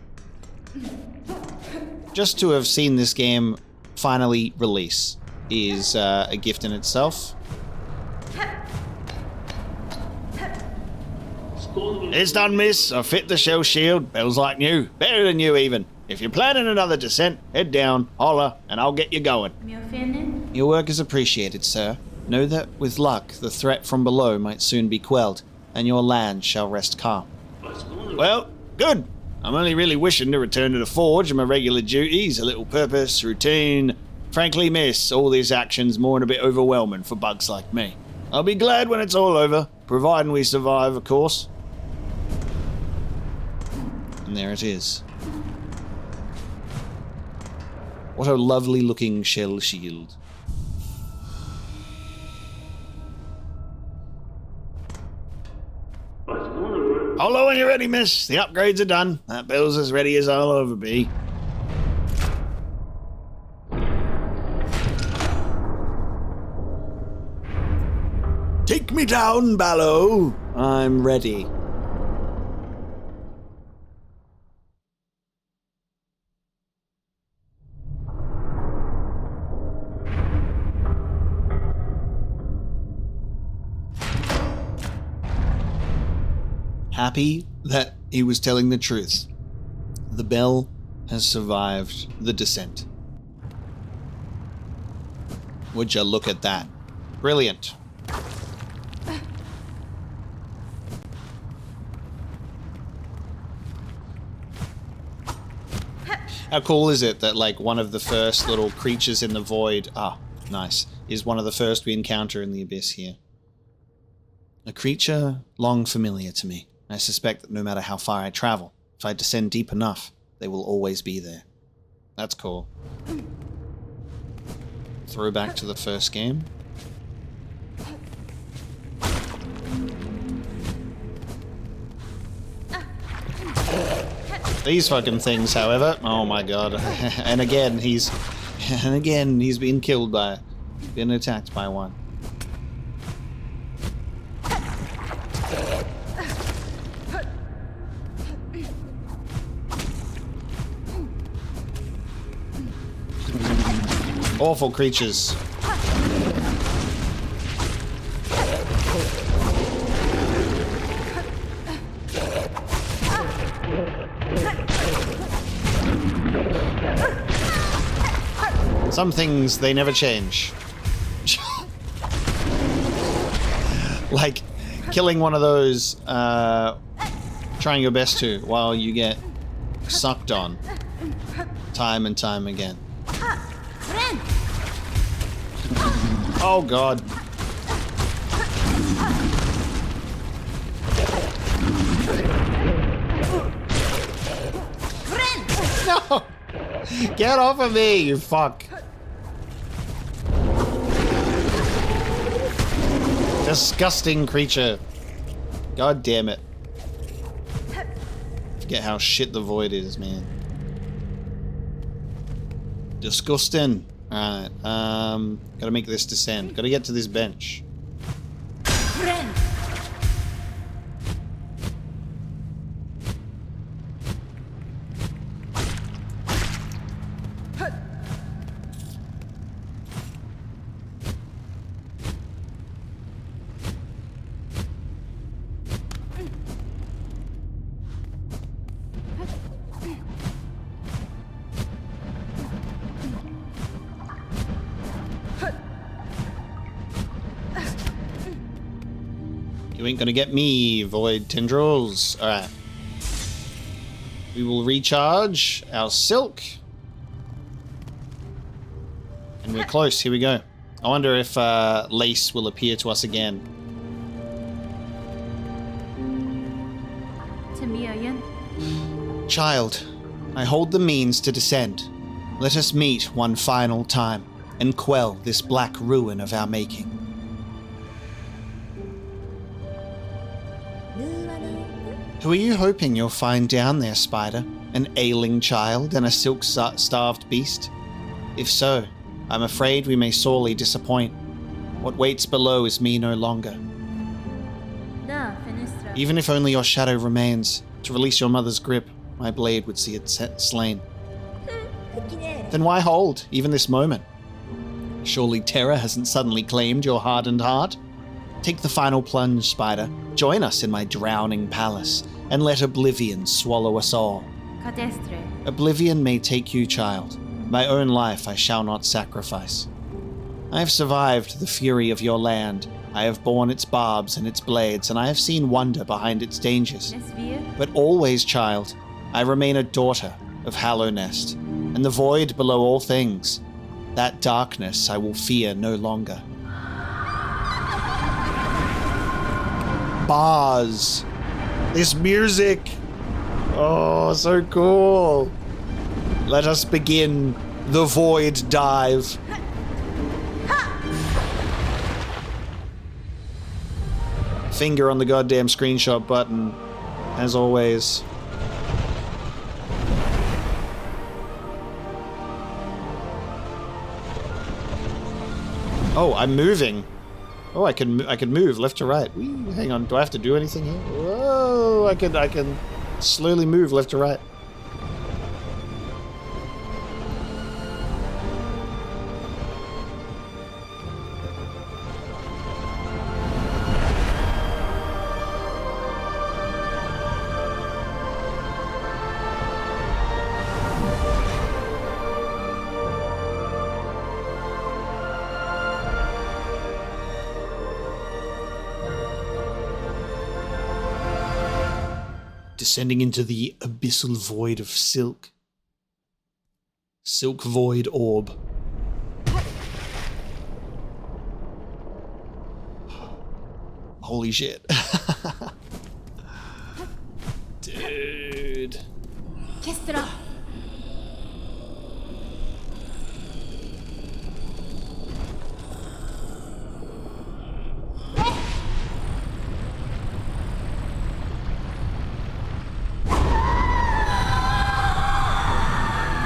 Just to have seen this game finally release is a gift in itself. It's done, miss. I fit the shell shield. Bell's like new. Better than you, even. If you're planning another descent, head down, holler, and I'll get you going. Your work is appreciated, sir. Know that, with luck, the threat from below might soon be quelled, and your land shall rest calm. Well, good. I'm only really wishing to return to the forge and my regular duties, a little purpose, routine. Frankly, miss, all these actions more and a bit overwhelming for bugs like me. I'll be glad when it's all over, providing we survive, of course. And there it is. What a lovely looking shell shield. Hello when you're ready, miss. The upgrades are done. That bell's as ready as I'll ever be. Take me down, Ballo. I'm ready. Happy that he was telling the truth. The bell has survived the descent. Would you look at that? Brilliant. How cool is it that, like, one of the first little creatures in the void, nice, is one of the first we encounter in the abyss here. A creature long familiar to me. I suspect that no matter how far I travel, if I descend deep enough, they will always be there. That's cool. Throwback to the first game. These fucking things, however, oh my god. and again he's been killed by, been attacked by one. Awful creatures. Some things, they never change. Like killing one of those trying your best to, while you get sucked on time and time again. Oh god. No! Get off of me, you fuck. Disgusting creature. God damn it. Forget how shit the void is, man. Disgusting. Alright, gotta make this descend. Gotta get to this bench. You ain't gonna get me, void tendrils. Alright. We will recharge our silk. And we're close, here we go. I wonder if Lace will appear to us again. Child, I hold the means to descend. Let us meet one final time and quell this black ruin of our making. Who are you hoping you'll find down there, Spider? An ailing child and a silk-starved beast? If so, I'm afraid we may sorely disappoint. What waits below is me no longer. Even if only your shadow remains, to release your mother's grip, my blade would see it slain. Then why hold, even this moment? Surely terror hasn't suddenly claimed your hardened heart? Take the final plunge, Spider. Join us in my drowning palace, and let oblivion swallow us all. Oblivion may take you, child. My own life I shall not sacrifice. I have survived the fury of your land. I have borne its barbs and its blades, and I have seen wonder behind its dangers. But always, child, I remain a daughter of Hallownest, and the void below all things. That darkness I will fear no longer. Bars. This music. Oh, so cool. Let us begin the void dive. Finger on the goddamn screenshot button, as always. Oh, I'm moving. Oh, I can move left to right. Whee, hang on, do I have to do anything here? Whoa, I can slowly move left to right. Descending into the abyssal void of silk. Silk void orb. Holy shit. Dude.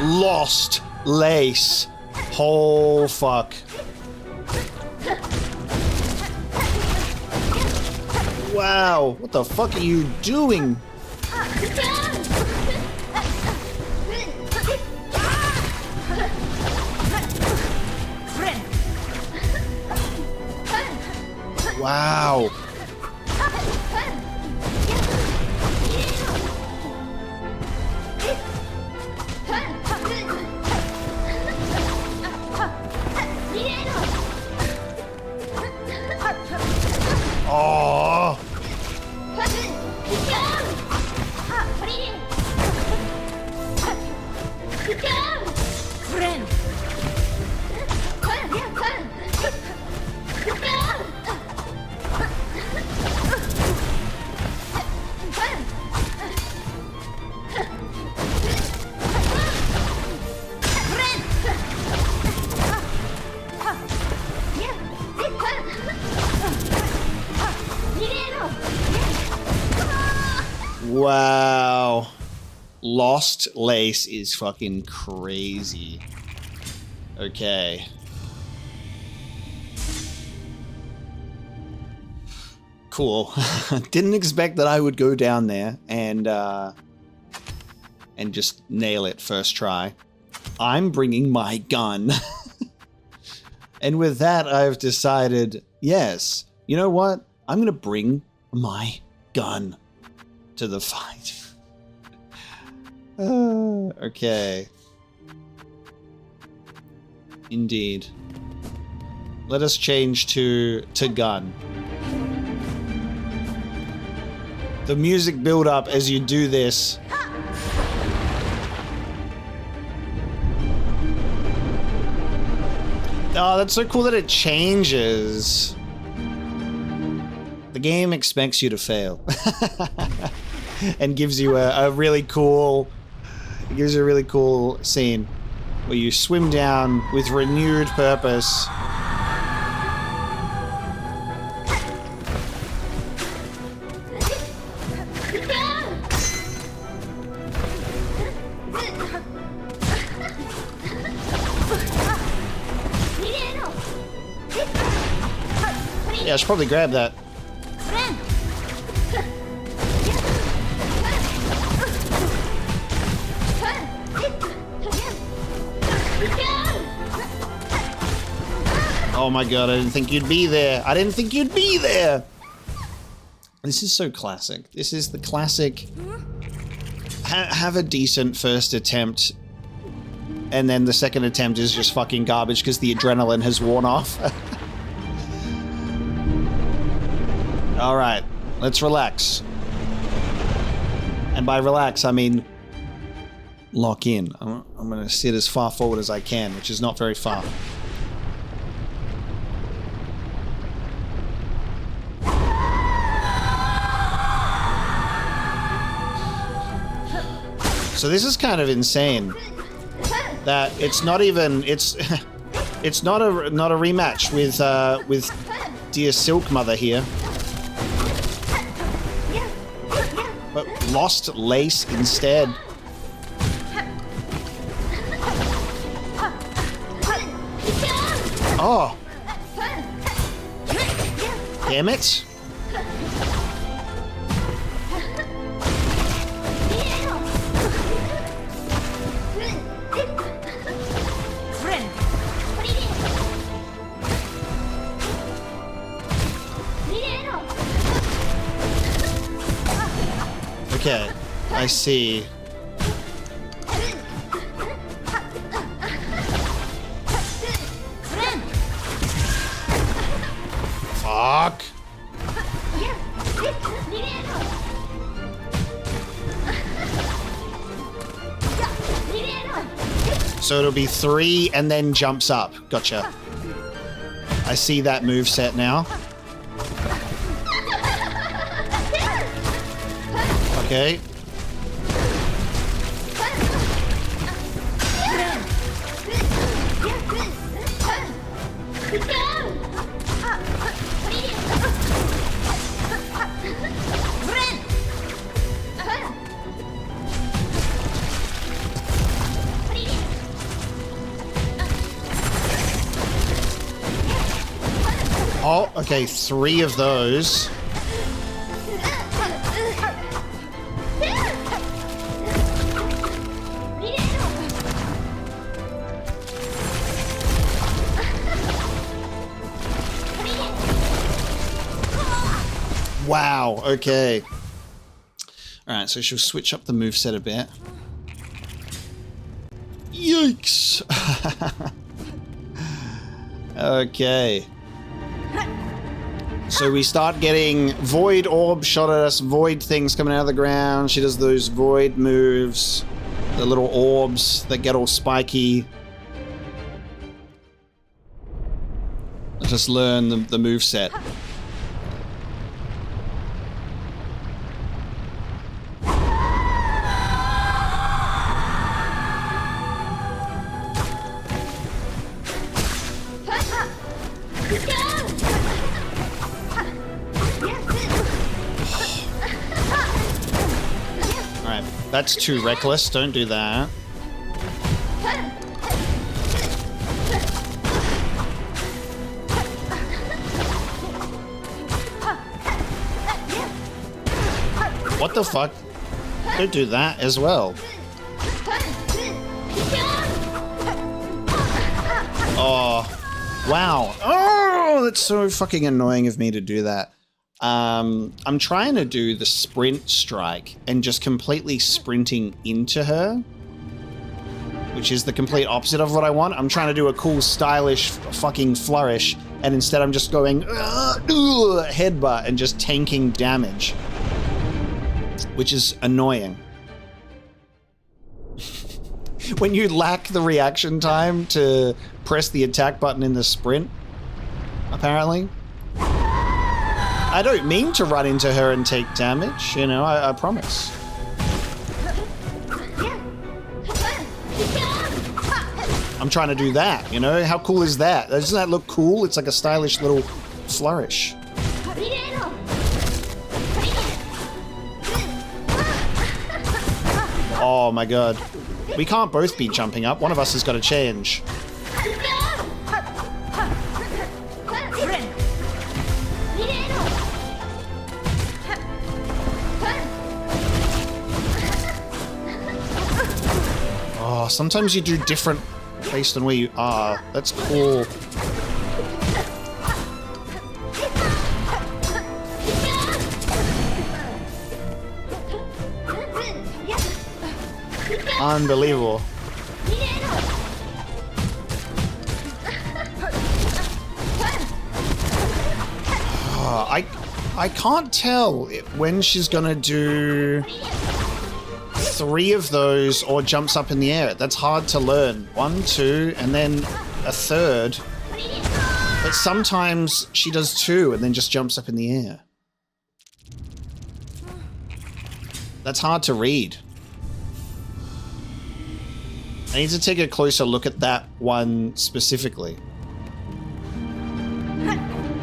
Lost Lace. Oh fuck. Wow, what the fuck are you doing? Wow. Oh. Friend. Wow. Lost Lace is fucking crazy. Okay. Cool. Didn't expect that I would go down there and just nail it first try. I'm bringing my gun. And with that, I've decided, yes, you know what? I'm gonna bring my gun to the fight. Okay. Indeed. Let us change to gun. The music build up as you do this. Oh, that's so cool that it changes. The game expects you to fail. And gives you a really cool... It gives you a really cool scene where you swim down with renewed purpose. Yeah, I should probably grab that. Oh my god, I didn't think you'd be there. I didn't think you'd be there. This is so classic. This is the classic. Have a decent first attempt, and then the second attempt is just fucking garbage because the adrenaline has worn off. All right, let's relax. And by relax, I mean lock in. I'm going to sit as far forward as I can, which is not very far. So this is kind of insane that it's not even it's not a rematch with dear Silk Mother here, but Lost Lace instead. Oh, damn it. Okay, I see. Fuck. So it'll be 3 and then jumps up. Gotcha. I see that moveset now. Okay. Oh, okay, 3 of those. Wow, okay. Alright, so she'll switch up the moveset a bit. Yikes! Okay. So we start getting void orbs shot at us, void things coming out of the ground. She does those void moves. The little orbs that get all spiky. Let's just learn the moveset. Alright, that's too reckless. Don't do that. What the fuck? Don't do that as well. Oh, wow. Oh, that's so fucking annoying of me to do that. I'm trying to do the sprint strike and just completely sprinting into her, which is the complete opposite of what I want. I'm trying to do a cool, stylish fucking flourish, and instead I'm just going headbutt and just tanking damage, which is annoying. When you lack the reaction time to press the attack button in the sprint, apparently. I don't mean to run into her and take damage, you know, I promise. I'm trying to do that, you know? How cool is that? Doesn't that look cool? It's like a stylish little flourish. Oh my god. We can't both be jumping up. One of us has got to change. Oh, sometimes you do different based on where you are. That's cool. Unbelievable. Oh, I can't tell when she's gonna do 3 of those or jumps up in the air. That's hard to learn. 1, 2, and then a third. But sometimes she does 2 and then just jumps up in the air. That's hard to read. I need to take a closer look at that one specifically.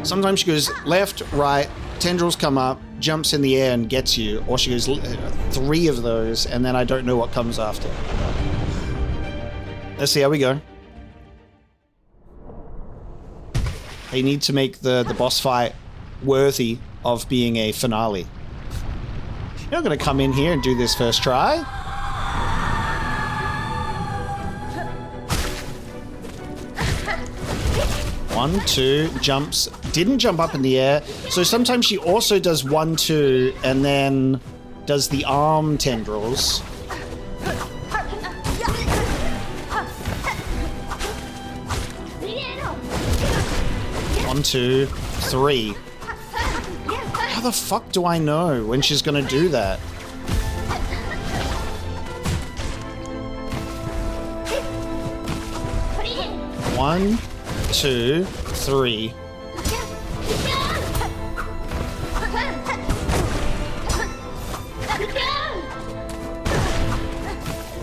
Sometimes she goes left, right, tendrils come up, jumps in the air and gets you, or she goes 3 of those, and then I don't know what comes after. Let's see how we go. They need to make the boss fight worthy of being a finale. You're not going to come in here and do this first try. One, 2, jumps. Didn't jump up in the air. So sometimes she also does 1, 2, and then does the arm tendrils. 1, 2, 3. How the fuck do I know when she's gonna do that? One, 2, 3.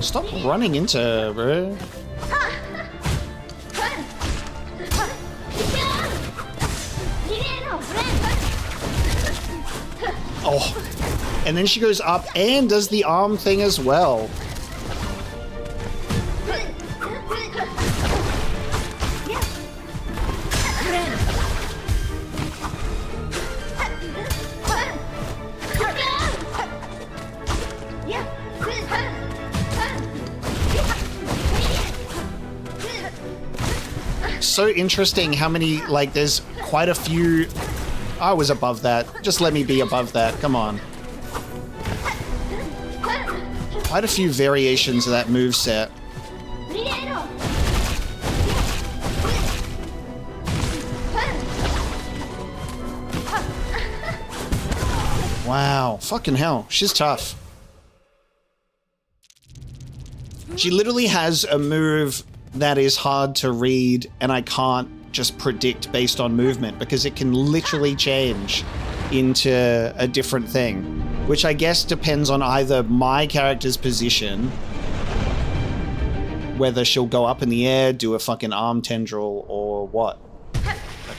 Stop running into her, bro. Oh, and then she goes up and does the arm thing as well. So interesting how many, like, there's quite a few. I was above that. Just let me be above that. Come on. Quite a few variations of that moveset. Wow. Fucking hell. She's tough. She literally has a move that is hard to read, and I can't just predict based on movement because it can literally change into a different thing, which I guess depends on either my character's position, whether she'll go up in the air, do a fucking arm tendril, or what.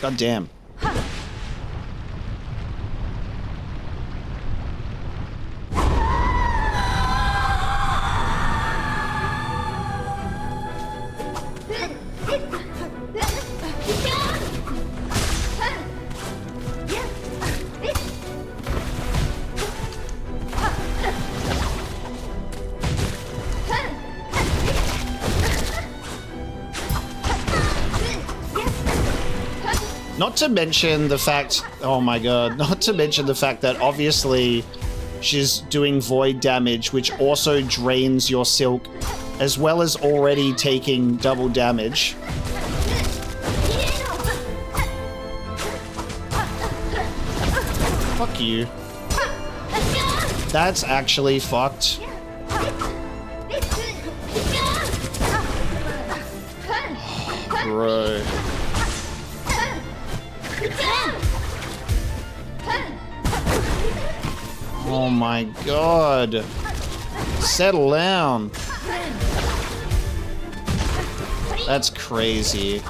God damn. Not to mention the fact, oh my god, not to mention the fact that obviously she's doing void damage, which also drains your silk, as well as already taking double damage. Fuck you. That's actually fucked. Oh, bro. Oh my god. Settle down. That's crazy.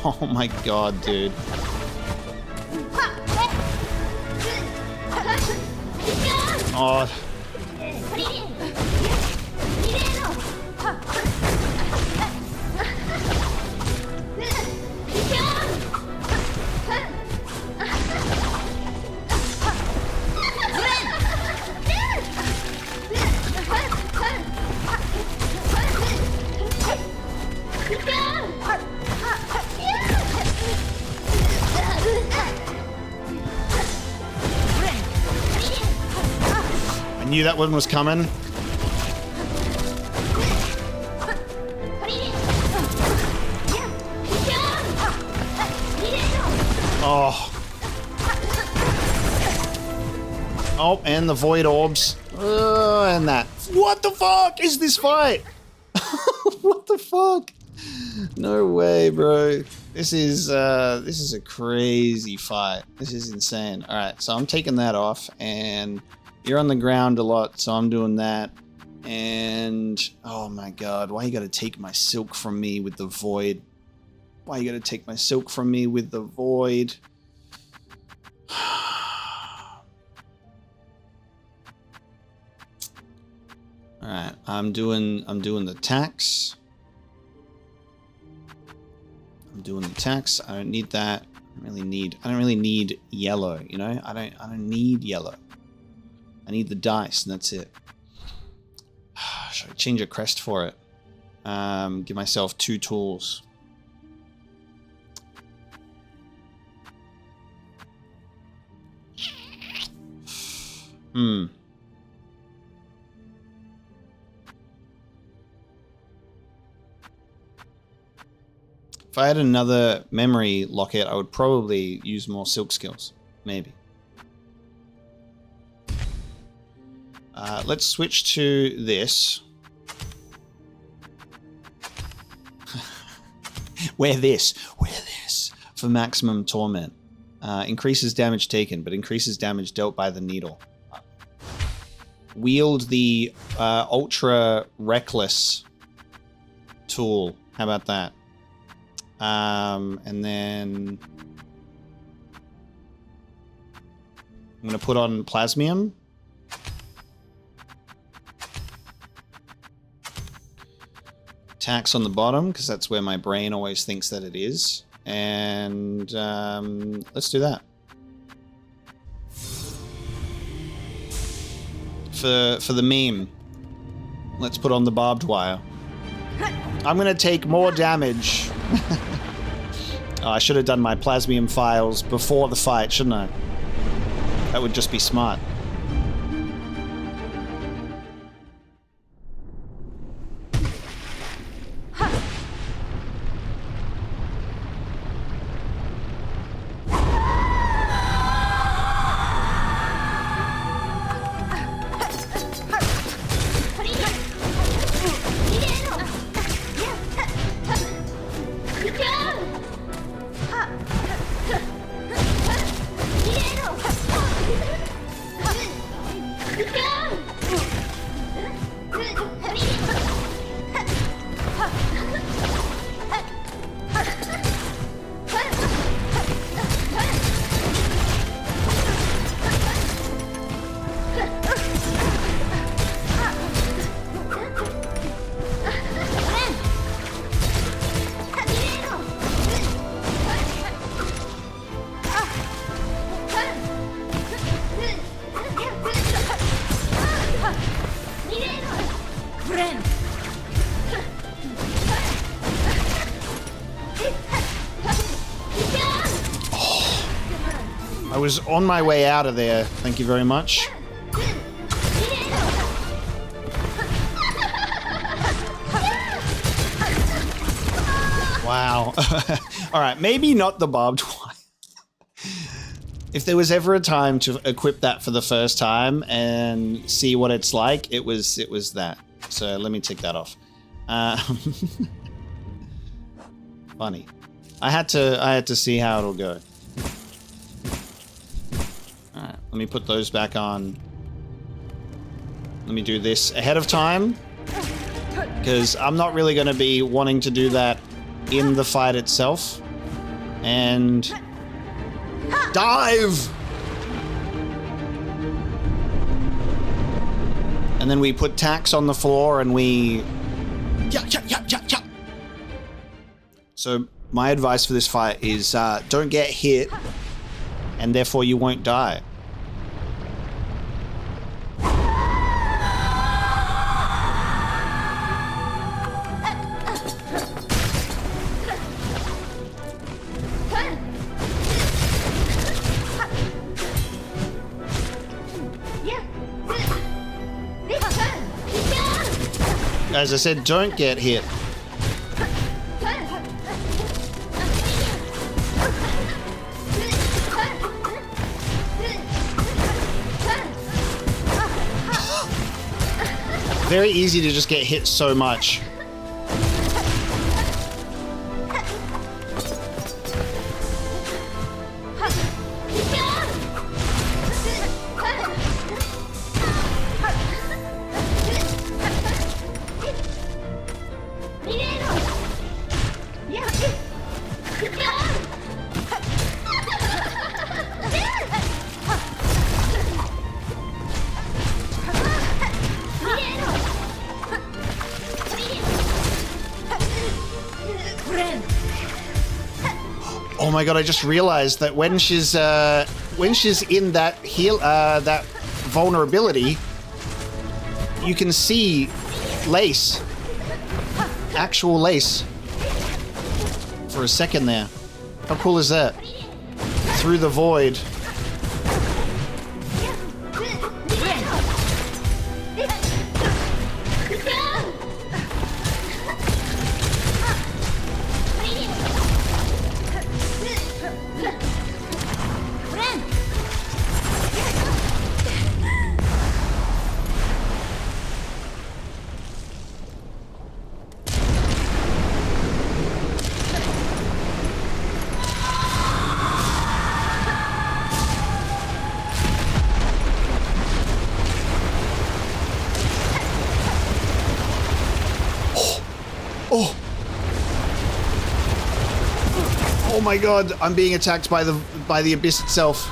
Oh my god, dude. Oh. I knew that one was coming. Oh. Oh, and the void orbs. And that. What the fuck is this fight? What the fuck? No way, bro. This is a crazy fight. This is insane. All right, so I'm taking that off, and you're on the ground a lot, so I'm doing that. And oh my god, why you gotta take my silk from me with the void? Why you gotta take my silk from me with the void? All right, I'm doing the tax. I'm doing the tax. I don't need that. I don't really need yellow, you know? I don't need yellow. I need the dice, and that's it. Should I change a crest for it? Give myself 2 tools. If I had another memory locket, I would probably use more silk skills. Maybe. Let's switch to this. Wear this for maximum torment. Increases damage taken, but increases damage dealt by the needle. Wield the ultra reckless tool. How about that? And then I'm going to put on plasmium. Tax on the bottom, because that's where my brain always thinks that it is. And let's do that. For the meme, let's put on the barbed wire. I'm going to take more damage. Oh, I should have done my plasmium files before the fight, shouldn't I? That would just be smart. I was on my way out of there. Thank you very much. Wow. All right, maybe not the barbed wire. If there was ever a time to equip that for the first time and see what it's like, it was that. So let me tick that off. Funny. I had to see how it'll go. All right, let me put those back on. Let me do this ahead of time, because I'm not really going to be wanting to do that in the fight itself. And dive! And then we put tacks on the floor and we... So my advice for this fight is don't get hit, and therefore you won't die. As I said, don't get hit. Very easy to just get hit so much. Oh my god, I just realized that when she's in that that vulnerability, you can see lace. Actual lace. For a second there. How cool is that? Through the void. Oh! Oh my god, I'm being attacked by the abyss itself.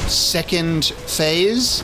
Second phase.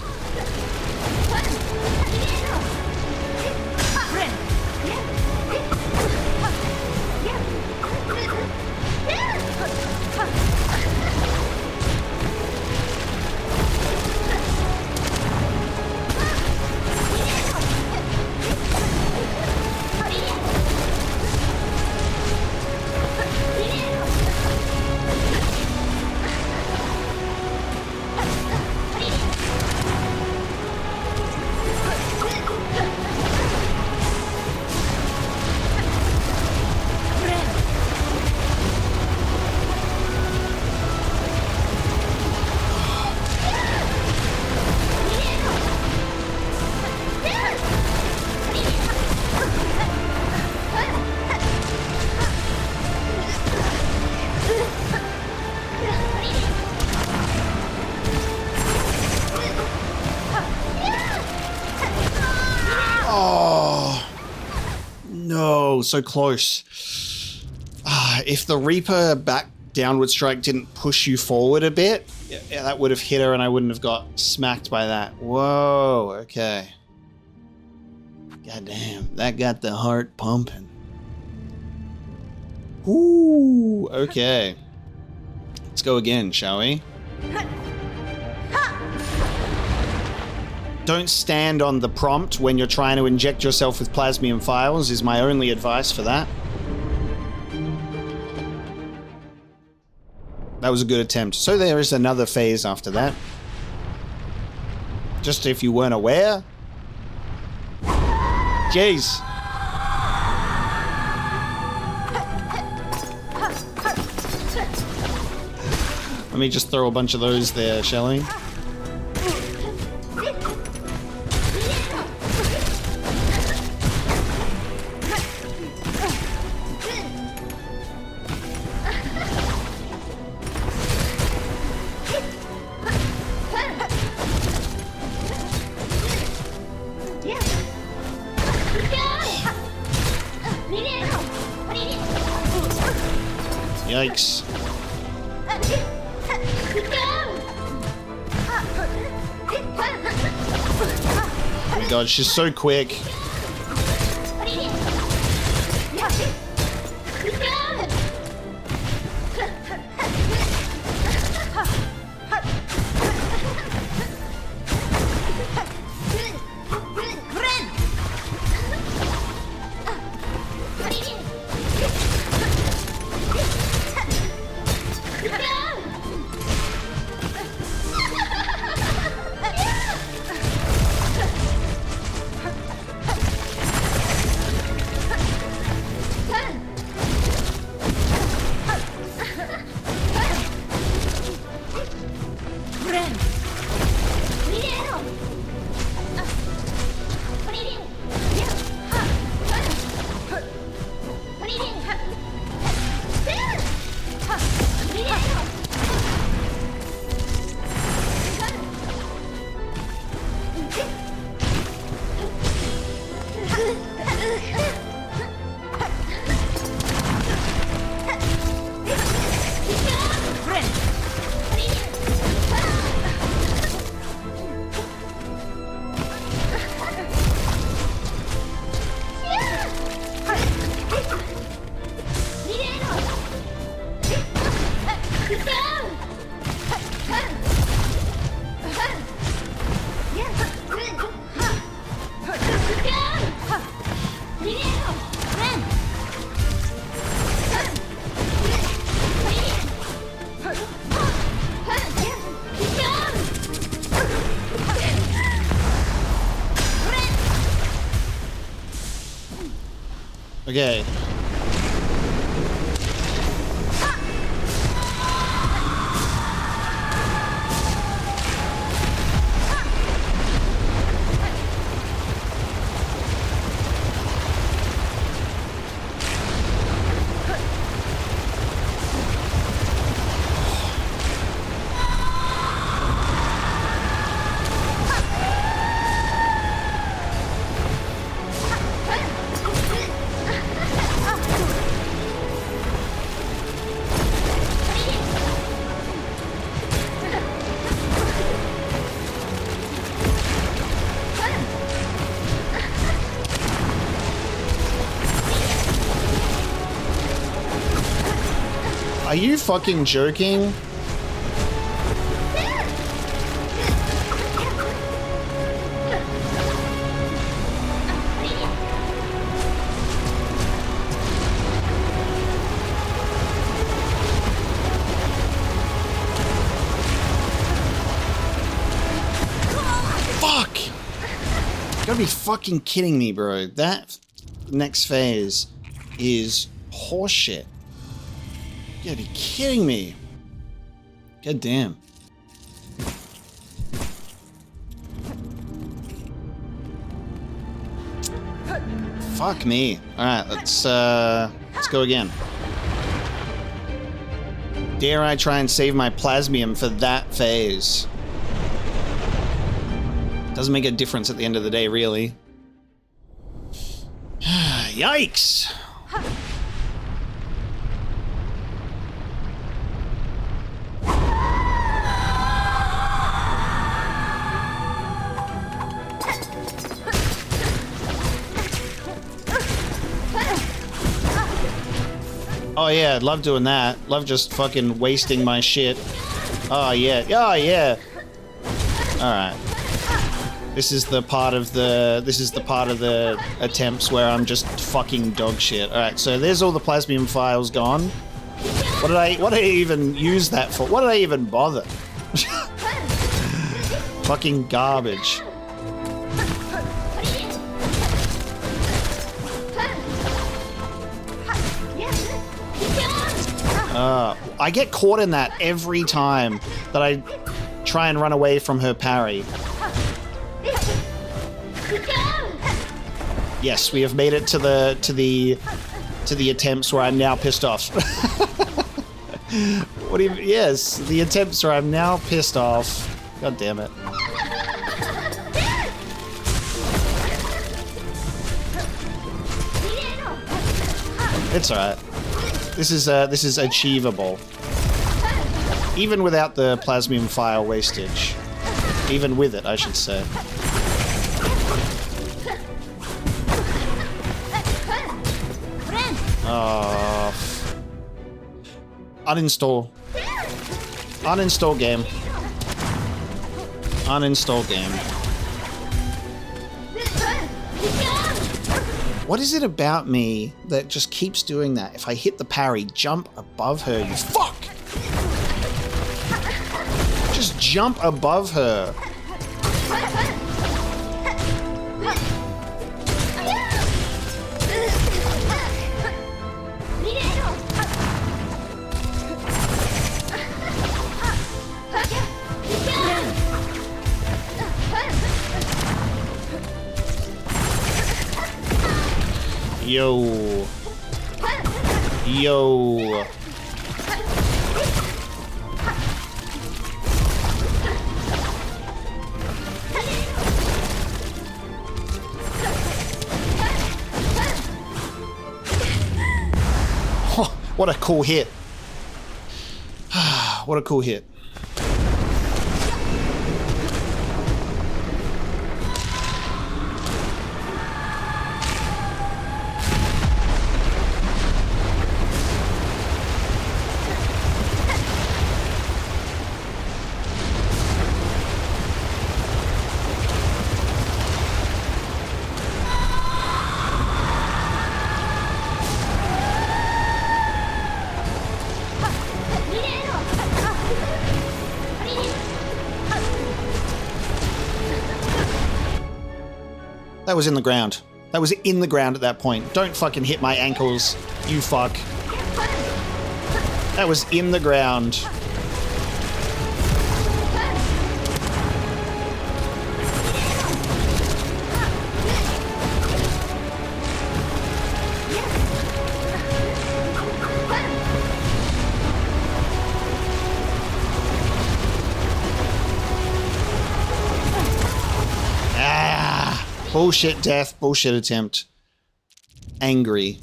Oh, so close. If the Reaper back downward strike didn't push you forward a bit, yeah, that would have hit her and I wouldn't have got smacked by that. Whoa, okay. God damn, that got the heart pumping. Ooh, okay. Let's go again, shall we? Don't stand on the prompt when you're trying to inject yourself with plasmium files is my only advice for that. That was a good attempt. So there is another phase after that. Just if you weren't aware. Jeez. Let me just throw a bunch of those there, shall we? Yikes. Oh my god, she's so quick. Okay. Are you fucking joking? Fuck! You gotta be fucking kidding me, bro. That next phase is horseshit. You gotta be kidding me. God damn. Fuck me. Alright, let's go again. Dare I try and save my plasmium for that phase? Doesn't make a difference at the end of the day, really. Yikes! yeah, love doing that. Love just fucking wasting my shit. Oh yeah, oh yeah. All right. This is the part of the attempts where I'm just fucking dog shit. All right, so there's all the plasmium files gone. What did I even use that for? What did I even bother? Fucking garbage. I get caught in that every time that I try and run away from her parry. Yes, we have made it to the attempts where I'm now pissed off. What do you? Yes, the attempts where I'm now pissed off. God damn it. It's alright. This is achievable. Even without the plasmium file wastage. Even with it, I should say. Oh. Uninstall. Uninstall game. Uninstall game. What is it about me that just keeps doing that? If I hit the parry, jump above her, you fuck! Just jump above her. Yo. Yo. Oh, what a cool hit. What a cool hit. That was in the ground. That was in the ground at that point. Don't fucking hit my ankles, you fuck. That was in the ground. Bullshit death, bullshit attempt. Angry.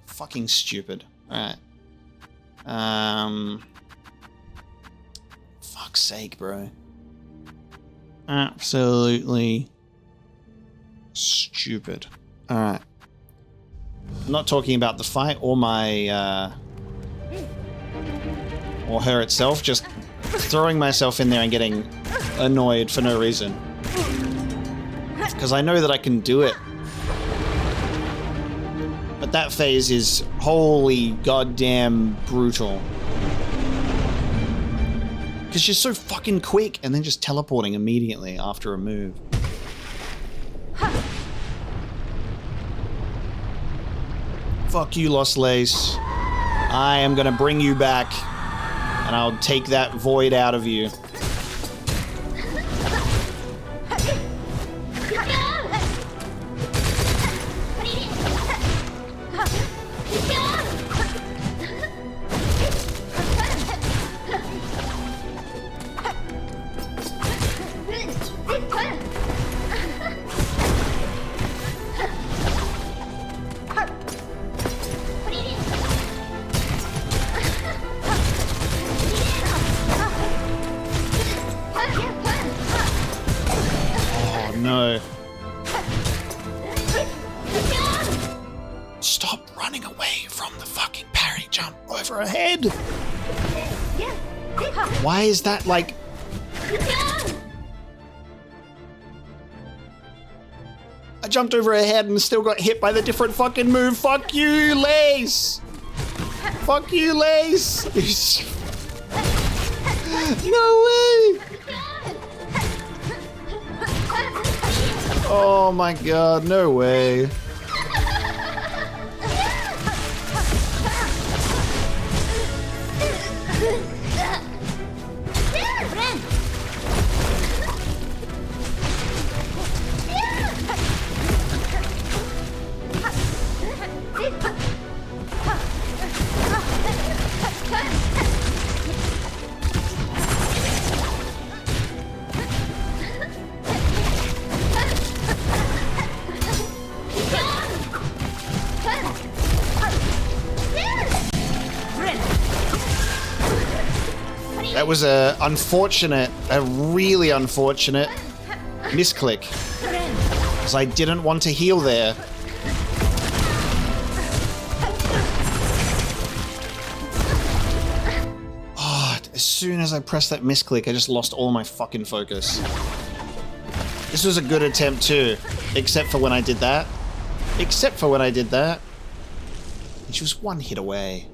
Fucking stupid. Alright. Fuck's sake, bro. Absolutely stupid. Alright. I'm not talking about the fight or my, or her itself, just throwing myself in there and getting annoyed for no reason. Because I know that I can do it. But that phase is holy goddamn brutal. Because she's so fucking quick and then just teleporting immediately after a move. Fuck you, Lost Lace. I am gonna bring you back and I'll take that void out of you. over her head. Why is that like... I jumped over her head and still got hit by the different fucking move. Fuck you, Lace! Fuck you, Lace! No way! Oh my god, no way. That was a really unfortunate misclick. Because I didn't want to heal there. Oh, as soon as I pressed that misclick, I just lost all my fucking focus. This was a good attempt too, except for when I did that. Except for when I did that. And she was one hit away.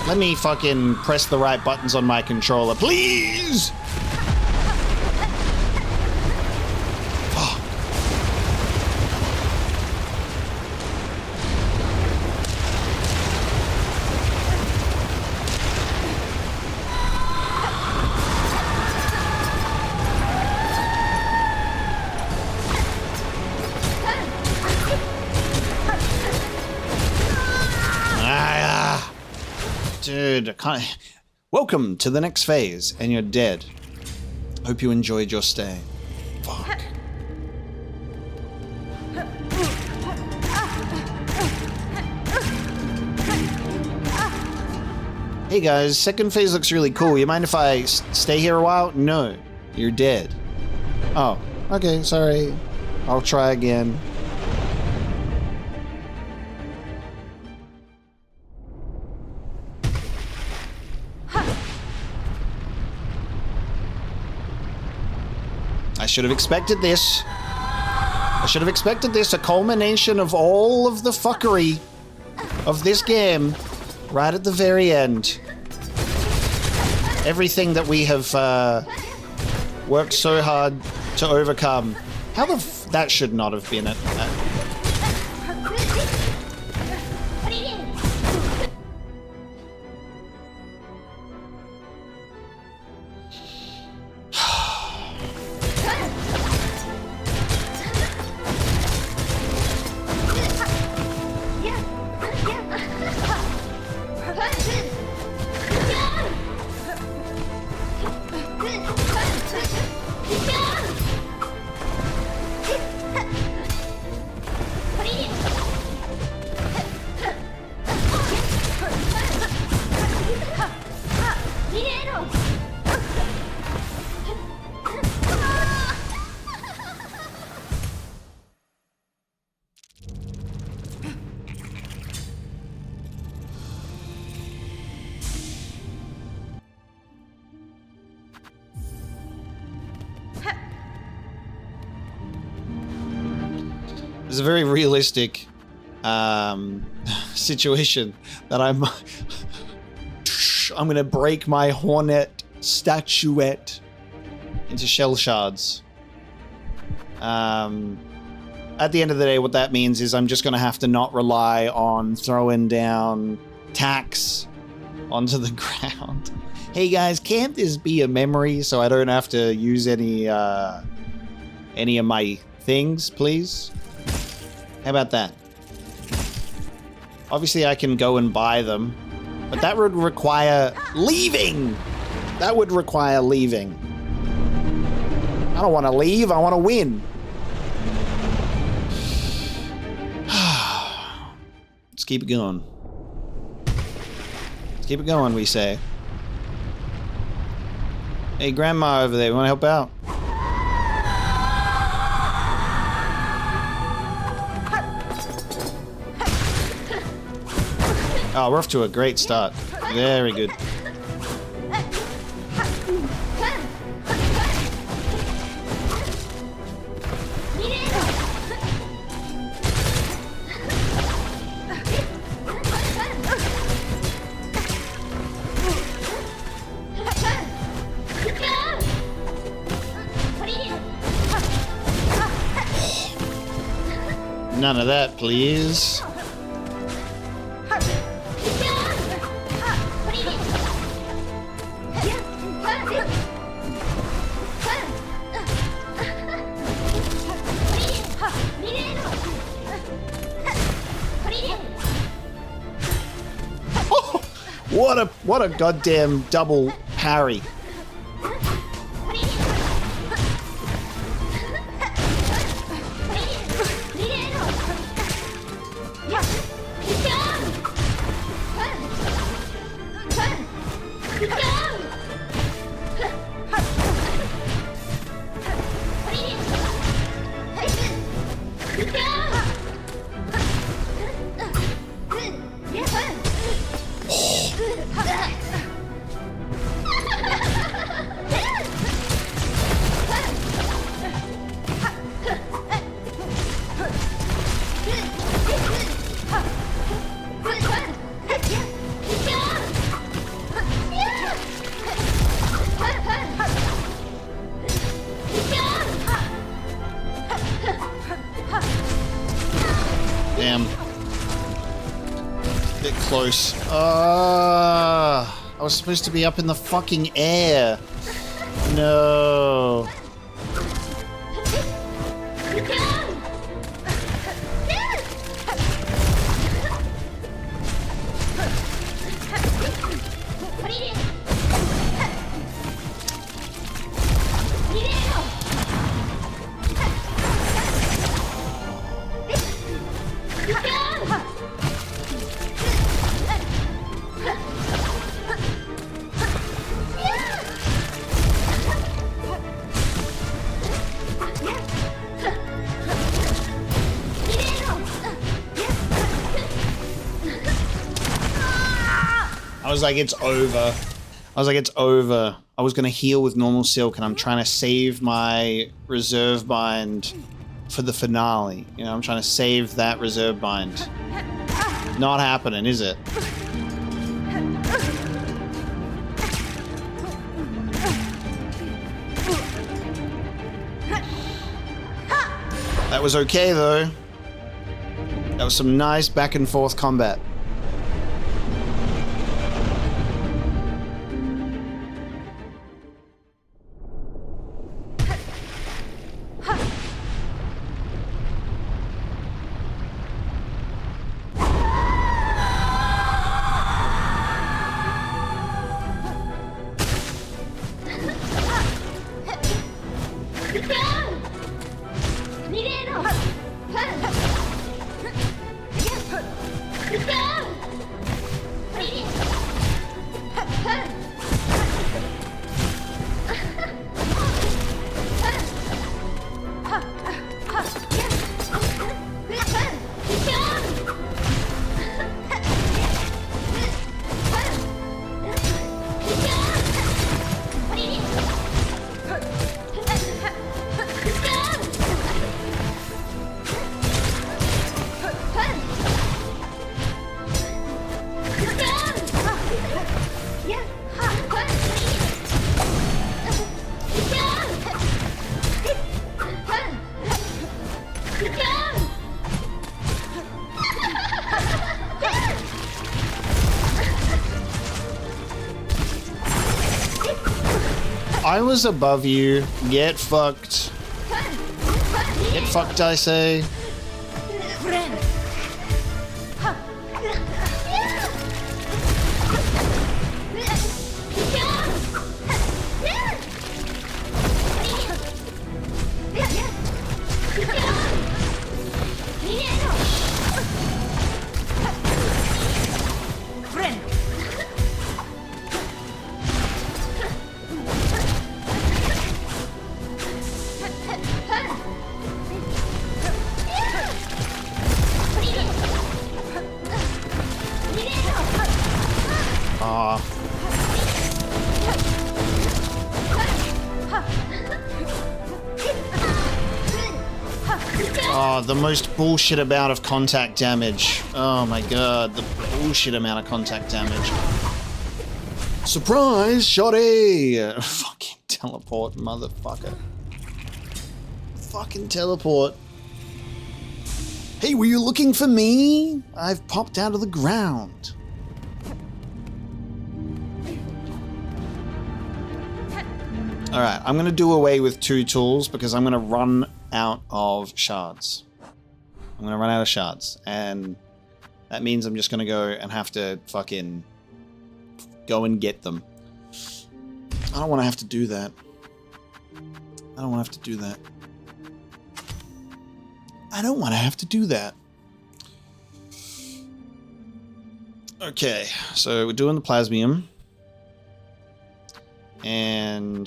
Let me fucking press the right buttons on my controller, please! Fuck. Dude, I can't... Welcome to the next phase, and you're dead. Hope you enjoyed your stay. Fuck. Hey guys, second phase looks really cool. You mind if I stay here a while? No, you're dead. Oh, okay, sorry. I'll try again. I should have expected this. I should have expected this. A culmination of all of the fuckery of this game right at the very end. Everything that we have worked so hard to overcome. How the that should not have been it. It's a very realistic situation that I'm gonna break my Hornet statuette into shell shards. At the end of the day, what that means is I'm just gonna have to not rely on throwing down tacks onto the ground. Hey guys, can't this be a memory so I don't have to use any of my things, please? How about that? Obviously I can go and buy them, but that would require leaving. That would require leaving. I don't want to leave, I want to win. Let's keep it going. Let's keep it going, we say. Hey, Grandma over there, want to help out? Oh, we're off to a great start. Very good. None of that, please. Oh, what a goddamn double parry. Damn. Bit close. I was supposed to be up in the fucking air. No. I was like, it's over. I was like, it's over. I was gonna heal with normal silk, and I'm trying to save my reserve bind for the finale. You know, I'm trying to save that reserve bind. Not happening, is it? That was okay, though. That was some nice back and forth combat. I was above you. Get fucked. Get fucked, I say. Oh, the most bullshit amount of contact damage. Oh my god, the bullshit amount of contact damage. Surprise, shotty! Fucking teleport, motherfucker. Fucking teleport. Hey, were you looking for me? I've popped out of the ground. Alright, I'm gonna do away with 2 tools because I'm gonna run out of shards. I'm gonna run out of shards, and that means I'm just gonna go and have to fucking go and get them. I don't want to have to do that. I don't want to have to do that. I don't want to have to do that. Okay, so we're doing the plasmium. And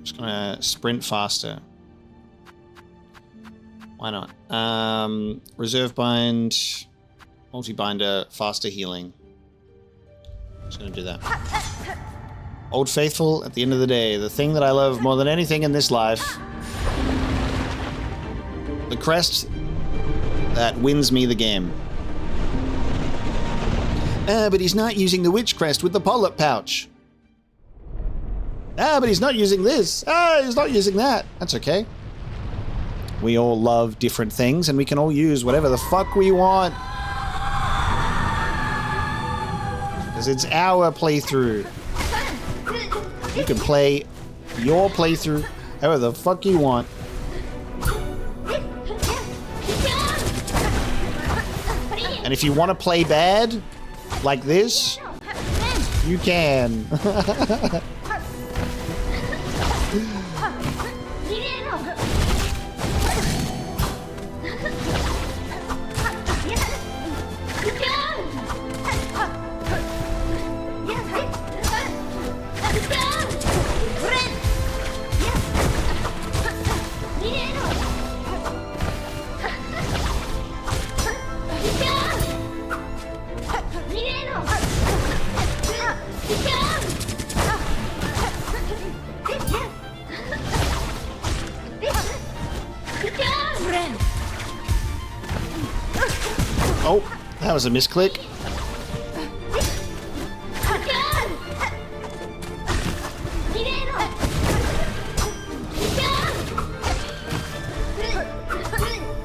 just gonna sprint faster. Why not? Reserve bind, multi-binder, faster healing. Just gonna do that. Old Faithful, at the end of the day, the thing that I love more than anything in this life. The crest that wins me the game. But he's not using the witch crest with the polyp pouch. But he's not using this. He's not using that. That's okay. We all love different things, and we can all use whatever the fuck we want. Because it's our playthrough. You can play your playthrough however the fuck you want. And if you want to play bad, like this, you can. Oh, that was a misclick.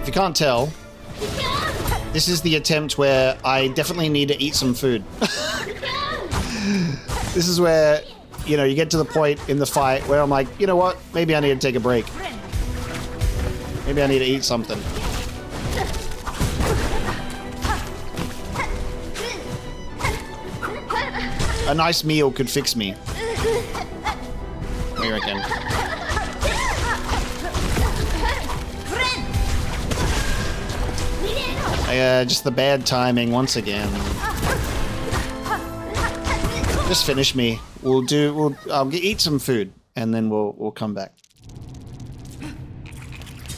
If you can't tell, this is the attempt where I definitely need to eat some food. This is where, you know, you get to the point in the fight where I'm like, you know what? Maybe I need to take a break. Maybe I need to eat something. A nice meal could fix me. What do you reckon? Just the bad timing once again. Just finish me. I'll eat some food and then we'll come back.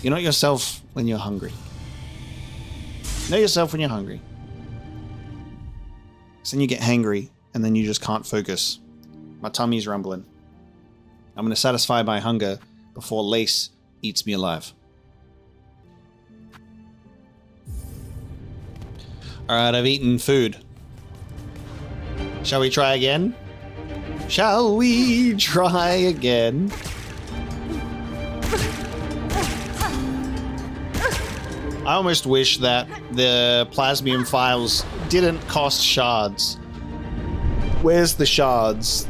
You're not yourself when you're hungry. Know yourself when you're hungry. Because then you get hangry and then you just can't focus. My tummy's rumbling. I'm going to satisfy my hunger before Lace eats me alive. Alright, I've eaten food. Shall we try again? Shall we try again? I almost wish that the plasmium files didn't cost shards. Where's the shards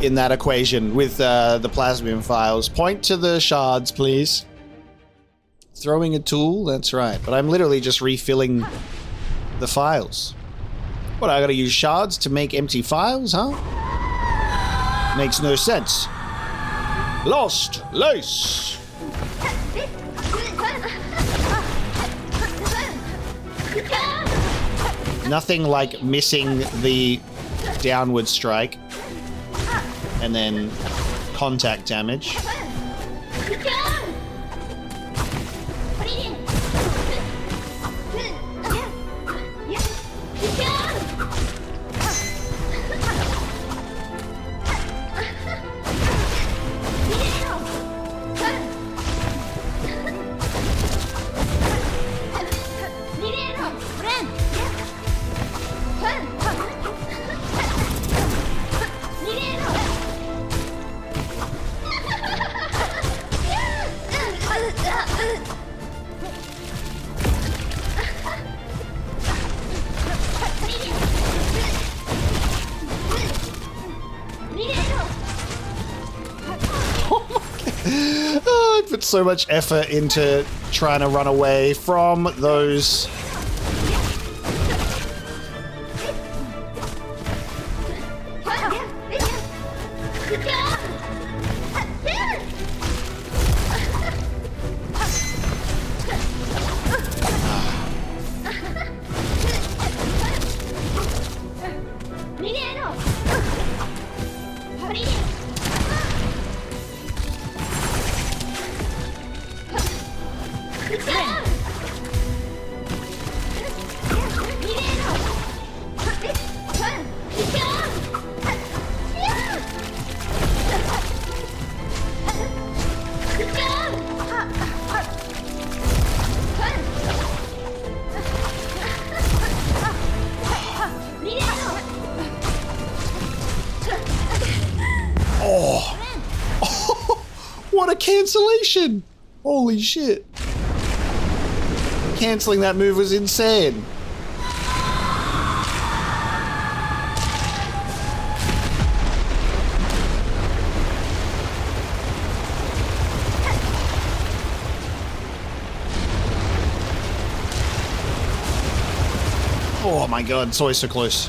in that equation with the plasmium files? Point to the shards, please. Throwing a tool? That's right. But I'm literally just refilling the files. What, I gotta use shards to make empty files, huh? Makes no sense. Lost Lace! Nothing like missing the downward strike and then contact damage. Oh, I put so much effort into trying to run away from those. What a cancellation! Holy shit. Canceling that move was insane. Oh my god, it's always so close.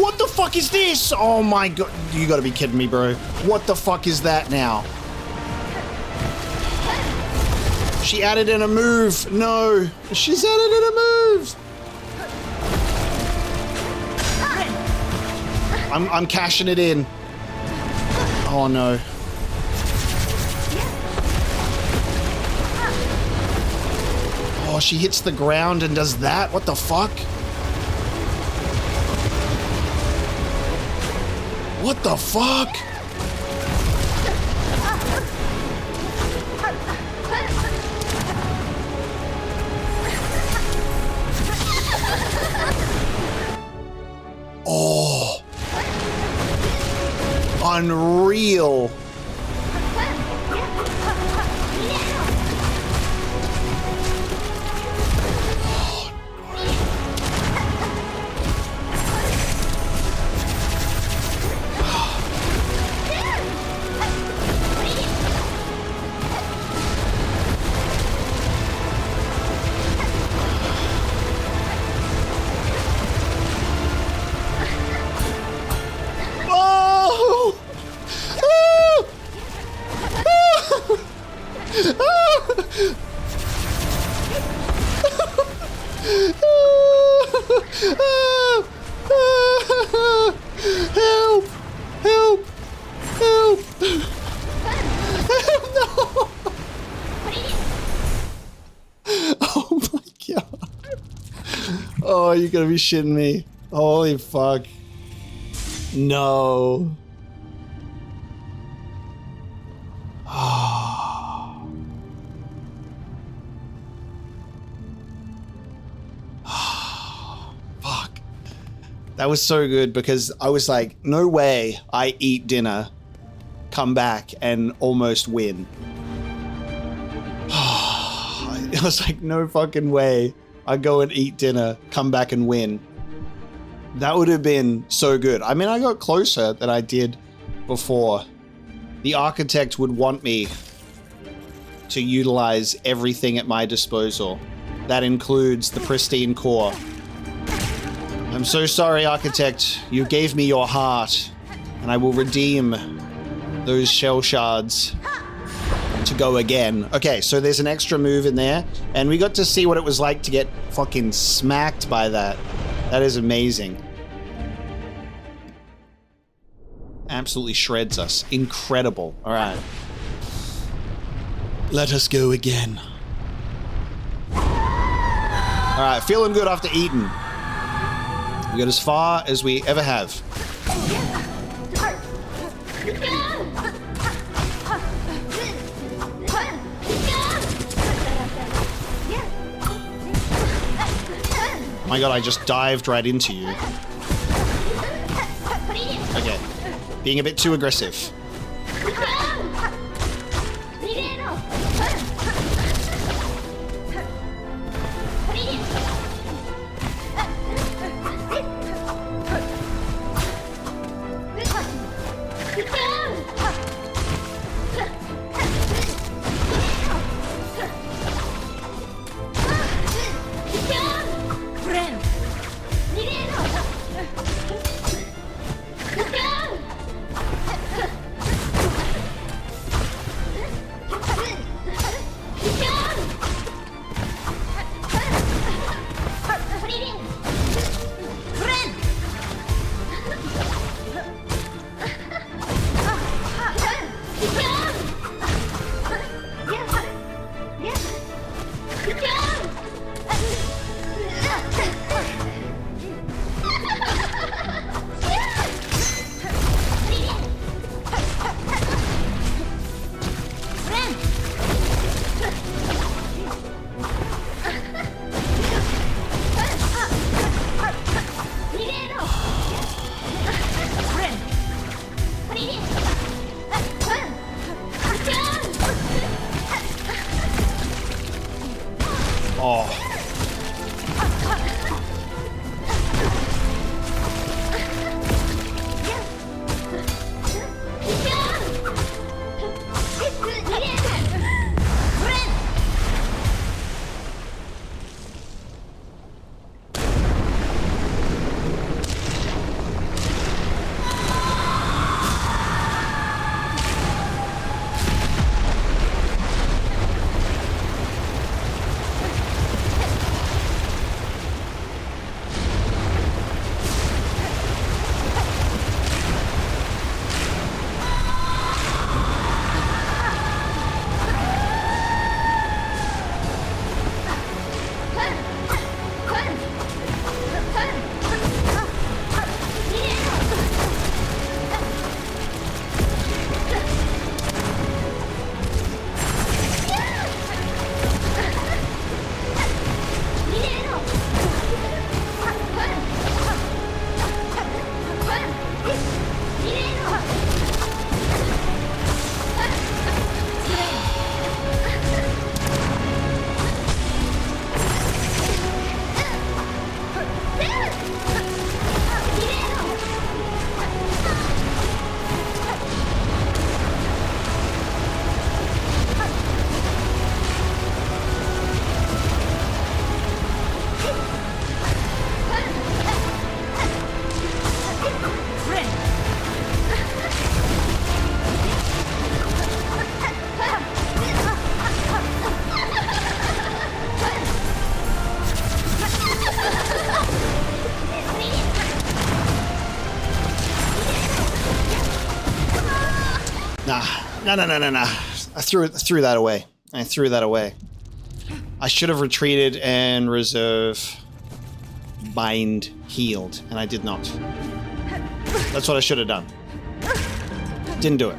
What the fuck is this? Oh my god. You gotta be kidding me, bro. What the fuck is that now? She added in a move. No. She's added in a move. I'm cashing it in. Oh no. Oh, she hits the ground and does that? What the fuck? What the fuck? Oh. Unreal. Help! Help! Help! Help! No! Oh my god. Oh, you're gonna be shitting me. Holy fuck. No. Fuck. That was so good because I was like, no way I eat dinner, come back and almost win. I was like, no fucking way I go and eat dinner, come back and win. That would have been so good. I mean, I got closer than I did before. The architect would want me to utilize everything at my disposal. that includes the pristine core. I'm so sorry, Architect. You gave me your heart, and I will redeem those shell shards to go again. Okay, so there's an extra move in there, and we got to see what it was like to get fucking smacked by that. That is amazing. Absolutely shreds us. Incredible. All right. Let us go again. All right, feeling good after eating. We got as far as we ever have. Oh my god, I just dived right into you. Okay. Being a bit too aggressive. No. I threw that away. I should have retreated and reserve bind healed, and I did not. That's what I should have done. Didn't do it.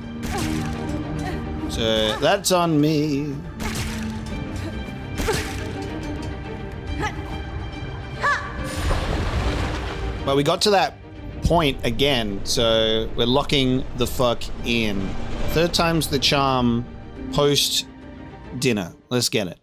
So that's on me. But we got to that point again, so we're locking the fuck in. Third time's the charm post dinner. Let's get it.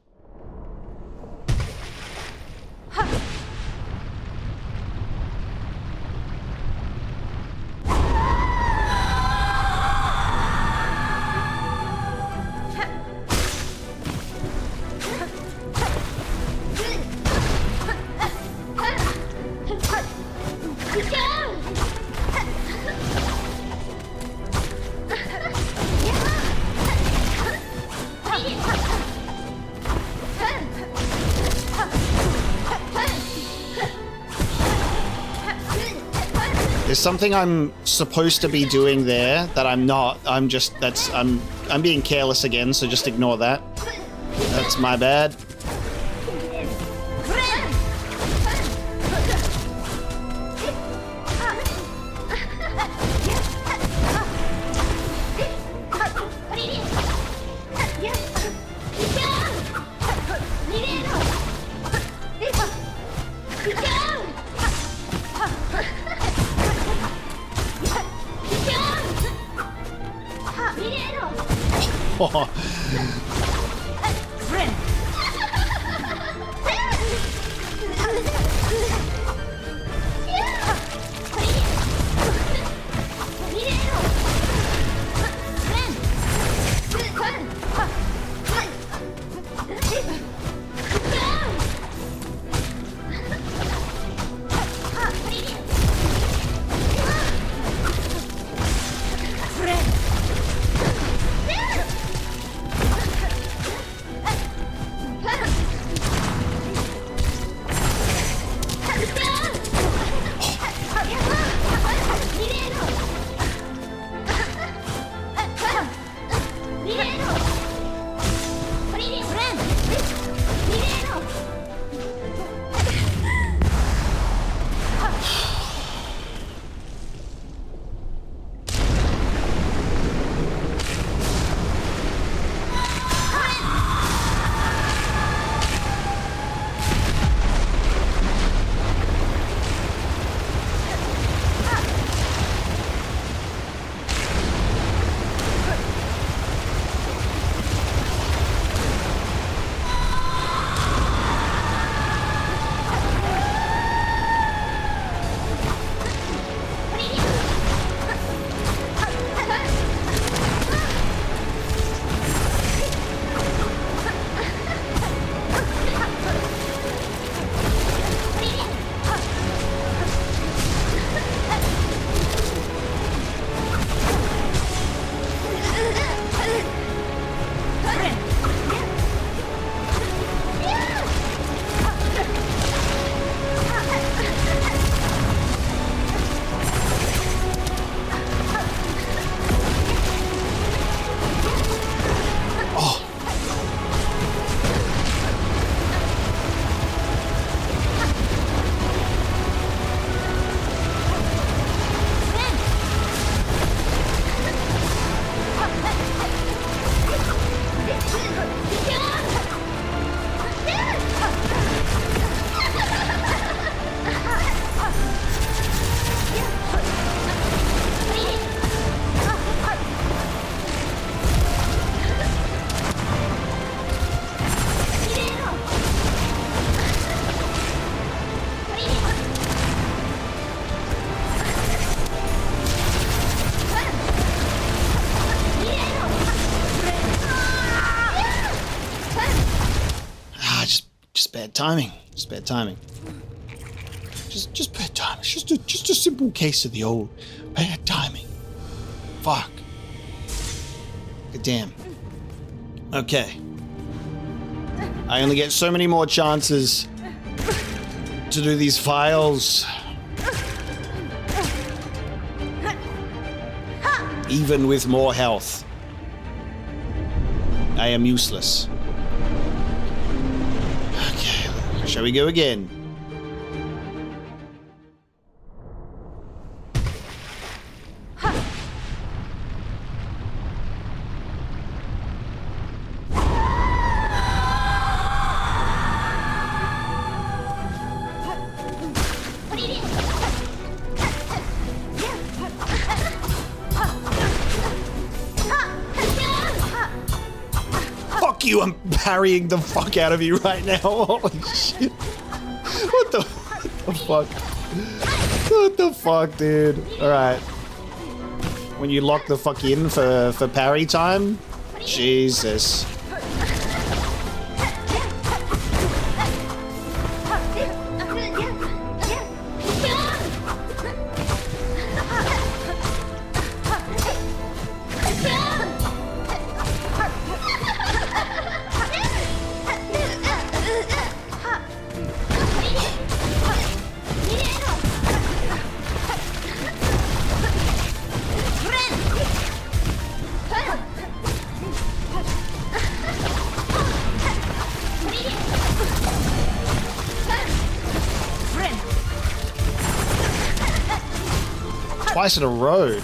There's something I'm supposed to be doing there that I'm not. I'm being careless again, so just ignore that. That's my bad. Oh. Bad timing. Just bad timing. Just bad timing. It's just a simple case of the old bad timing. Fuck. God damn. Okay. I only get so many more chances to do these files. Even with more health, I am useless. Shall we go again? Fuck you, I'm parrying the fuck out of you right now. Holy shit. What the fuck? What the fuck, dude? Alright. When you lock the fuck in for parry time? Jesus. twice in a row.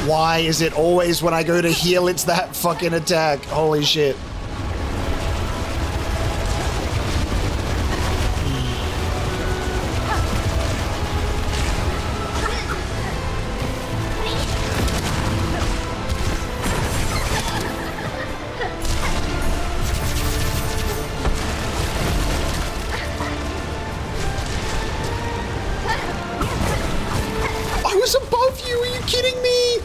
Why is it always when I go to heal, it's that fucking attack? Holy shit. I was above you, are you kidding me?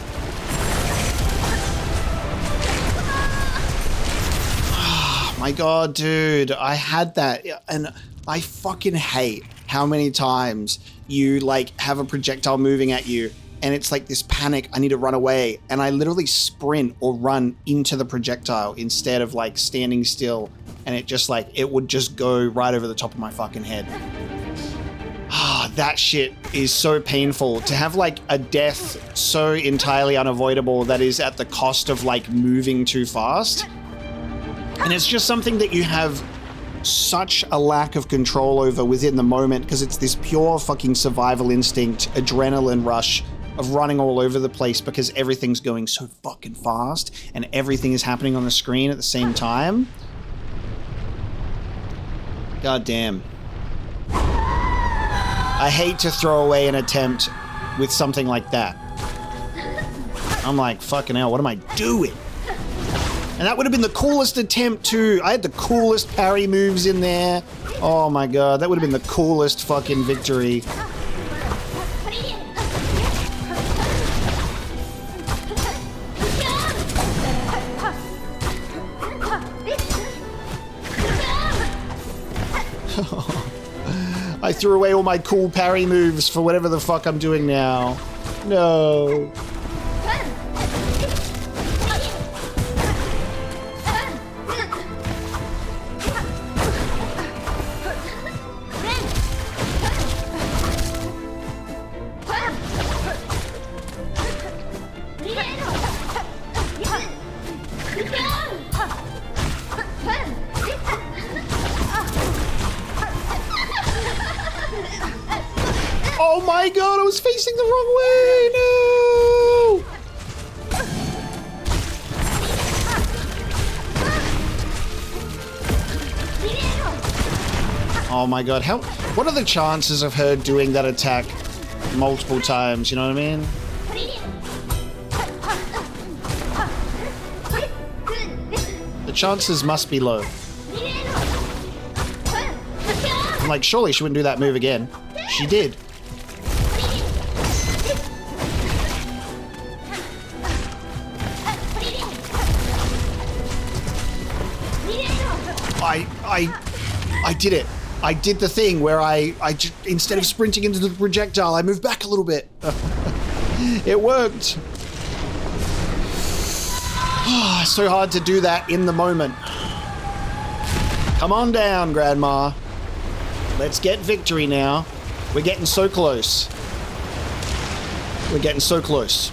My God, dude, I had that, and I fucking hate how many times you like have a projectile moving at you and it's like this panic, I need to run away, and I literally sprint or run into the projectile instead of like standing still, and it just like, it would just go right over the top of my fucking head. Ah, that shit is so painful to have like a death so entirely unavoidable that is at the cost of like moving too fast. And it's just something that you have such a lack of control over within the moment because it's this pure fucking survival instinct, adrenaline rush of running all over the place because everything's going so fucking fast and everything is happening on the screen at the same time. God damn. I hate to throw away an attempt with something like that. I'm like, fucking hell, what am I doing? And that would have been the coolest attempt too. I had the coolest parry moves in there. Oh my God, that would have been the coolest fucking victory. I threw away all my cool parry moves for whatever the fuck I'm doing now. No. Oh my God, I was facing the wrong way! No! Oh my God, what are the chances of her doing that attack multiple times, you know what I mean? The chances must be low. I'm like, surely she wouldn't do that move again. She did. I did it. I did the thing where I just, instead of sprinting into the projectile, I moved back a little bit. It worked. So hard to do that in the moment. Come on down, Grandma. Let's get victory now. We're getting so close. We're getting so close.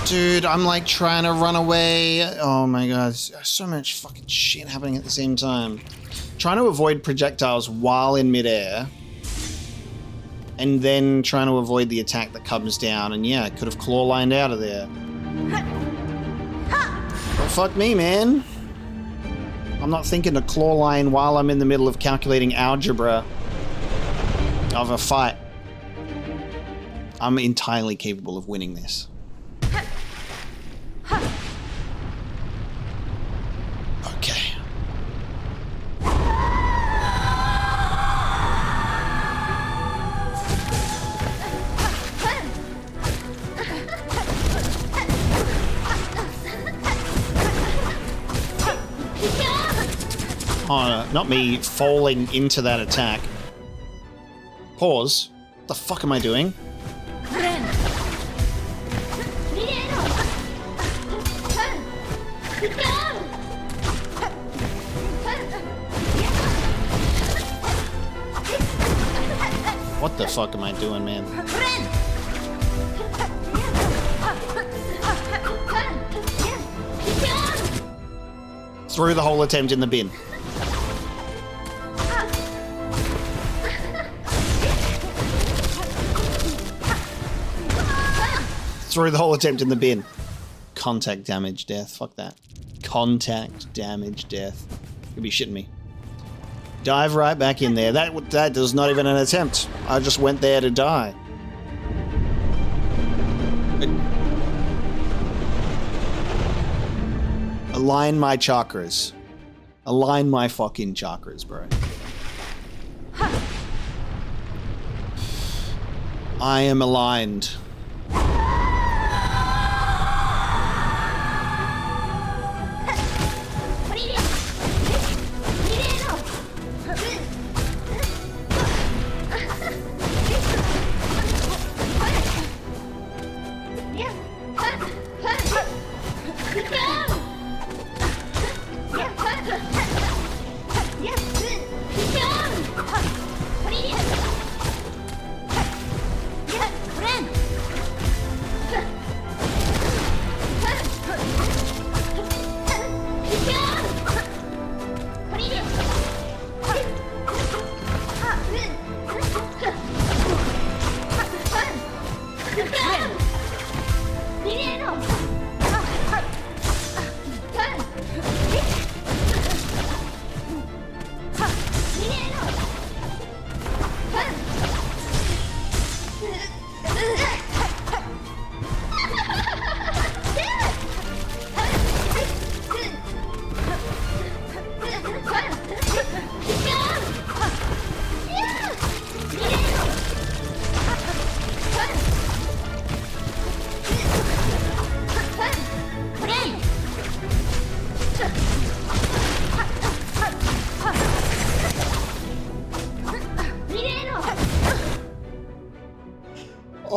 Dude, I'm like trying to run away. Oh my god, there's so much fucking shit happening at the same time. Trying to avoid projectiles while in midair. And then trying to avoid the attack that comes down. And yeah, I could have claw lined out of there. Well, fuck me, man. I'm not thinking to claw line while I'm in the middle of calculating algebra of a fight. I'm entirely capable of winning this. Okay. Oh, not me falling into that attack. Pause. What the fuck am I doing? What the fuck am I doing, man? Threw the whole attempt in the bin. Threw the whole attempt in the bin. Contact damage death. Fuck that. Contact damage death. You'd be shitting me. Dive right back in there. That was not even an attempt. I just went there to die. Align my chakras. Align my fucking chakras, bro. I am aligned.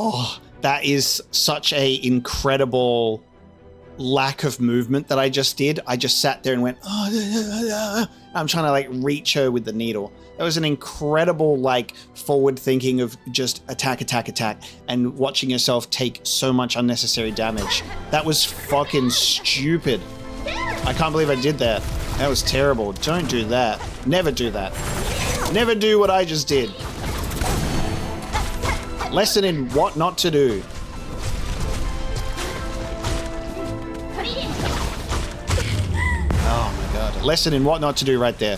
Oh, that is such a incredible lack of movement that I just did. I just sat there and went, oh, I'm trying to like reach her with the needle. That was an incredible, like, forward thinking of just attack, attack, attack, and watching yourself take so much unnecessary damage. That was fucking stupid. I can't believe I did that. That was terrible. Don't do that. Never do that. Never do what I just did. Lesson in what not to do. Oh my god. Lesson in what not to do right there.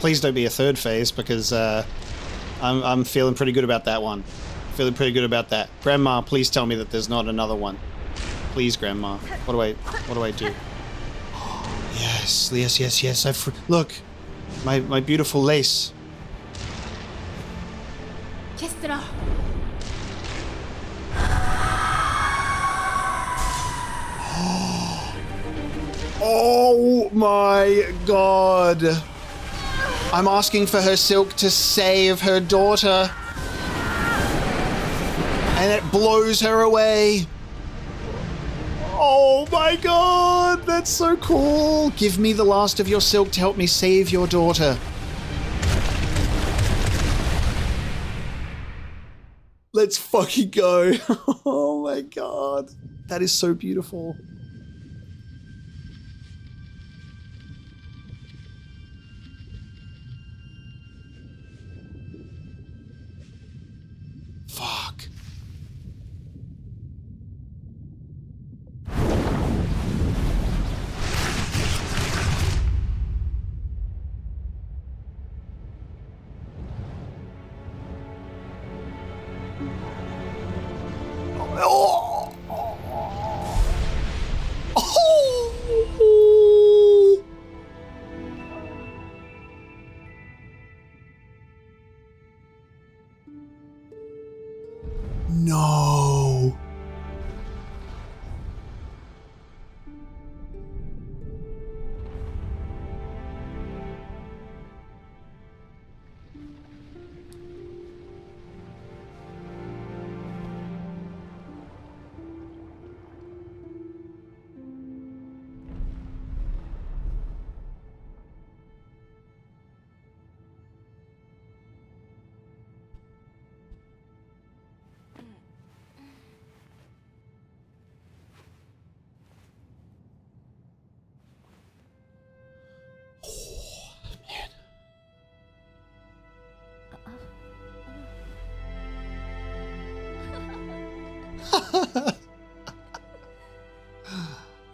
Please don't be a third phase, because I'm feeling pretty good about that one. Feeling pretty good about that. Grandma, please tell me that there's not another one. Please, Grandma. What do I do? Yes, yes, yes, yes. Look, my beautiful lace. Kestra. Oh my god. I'm asking for her silk to save her daughter. And it blows her away. Oh my god, that's so cool. Give me the last of your silk to help me save your daughter. Let's fucking go. Oh my god. That is so beautiful. Fuck. Oh. Oh. No.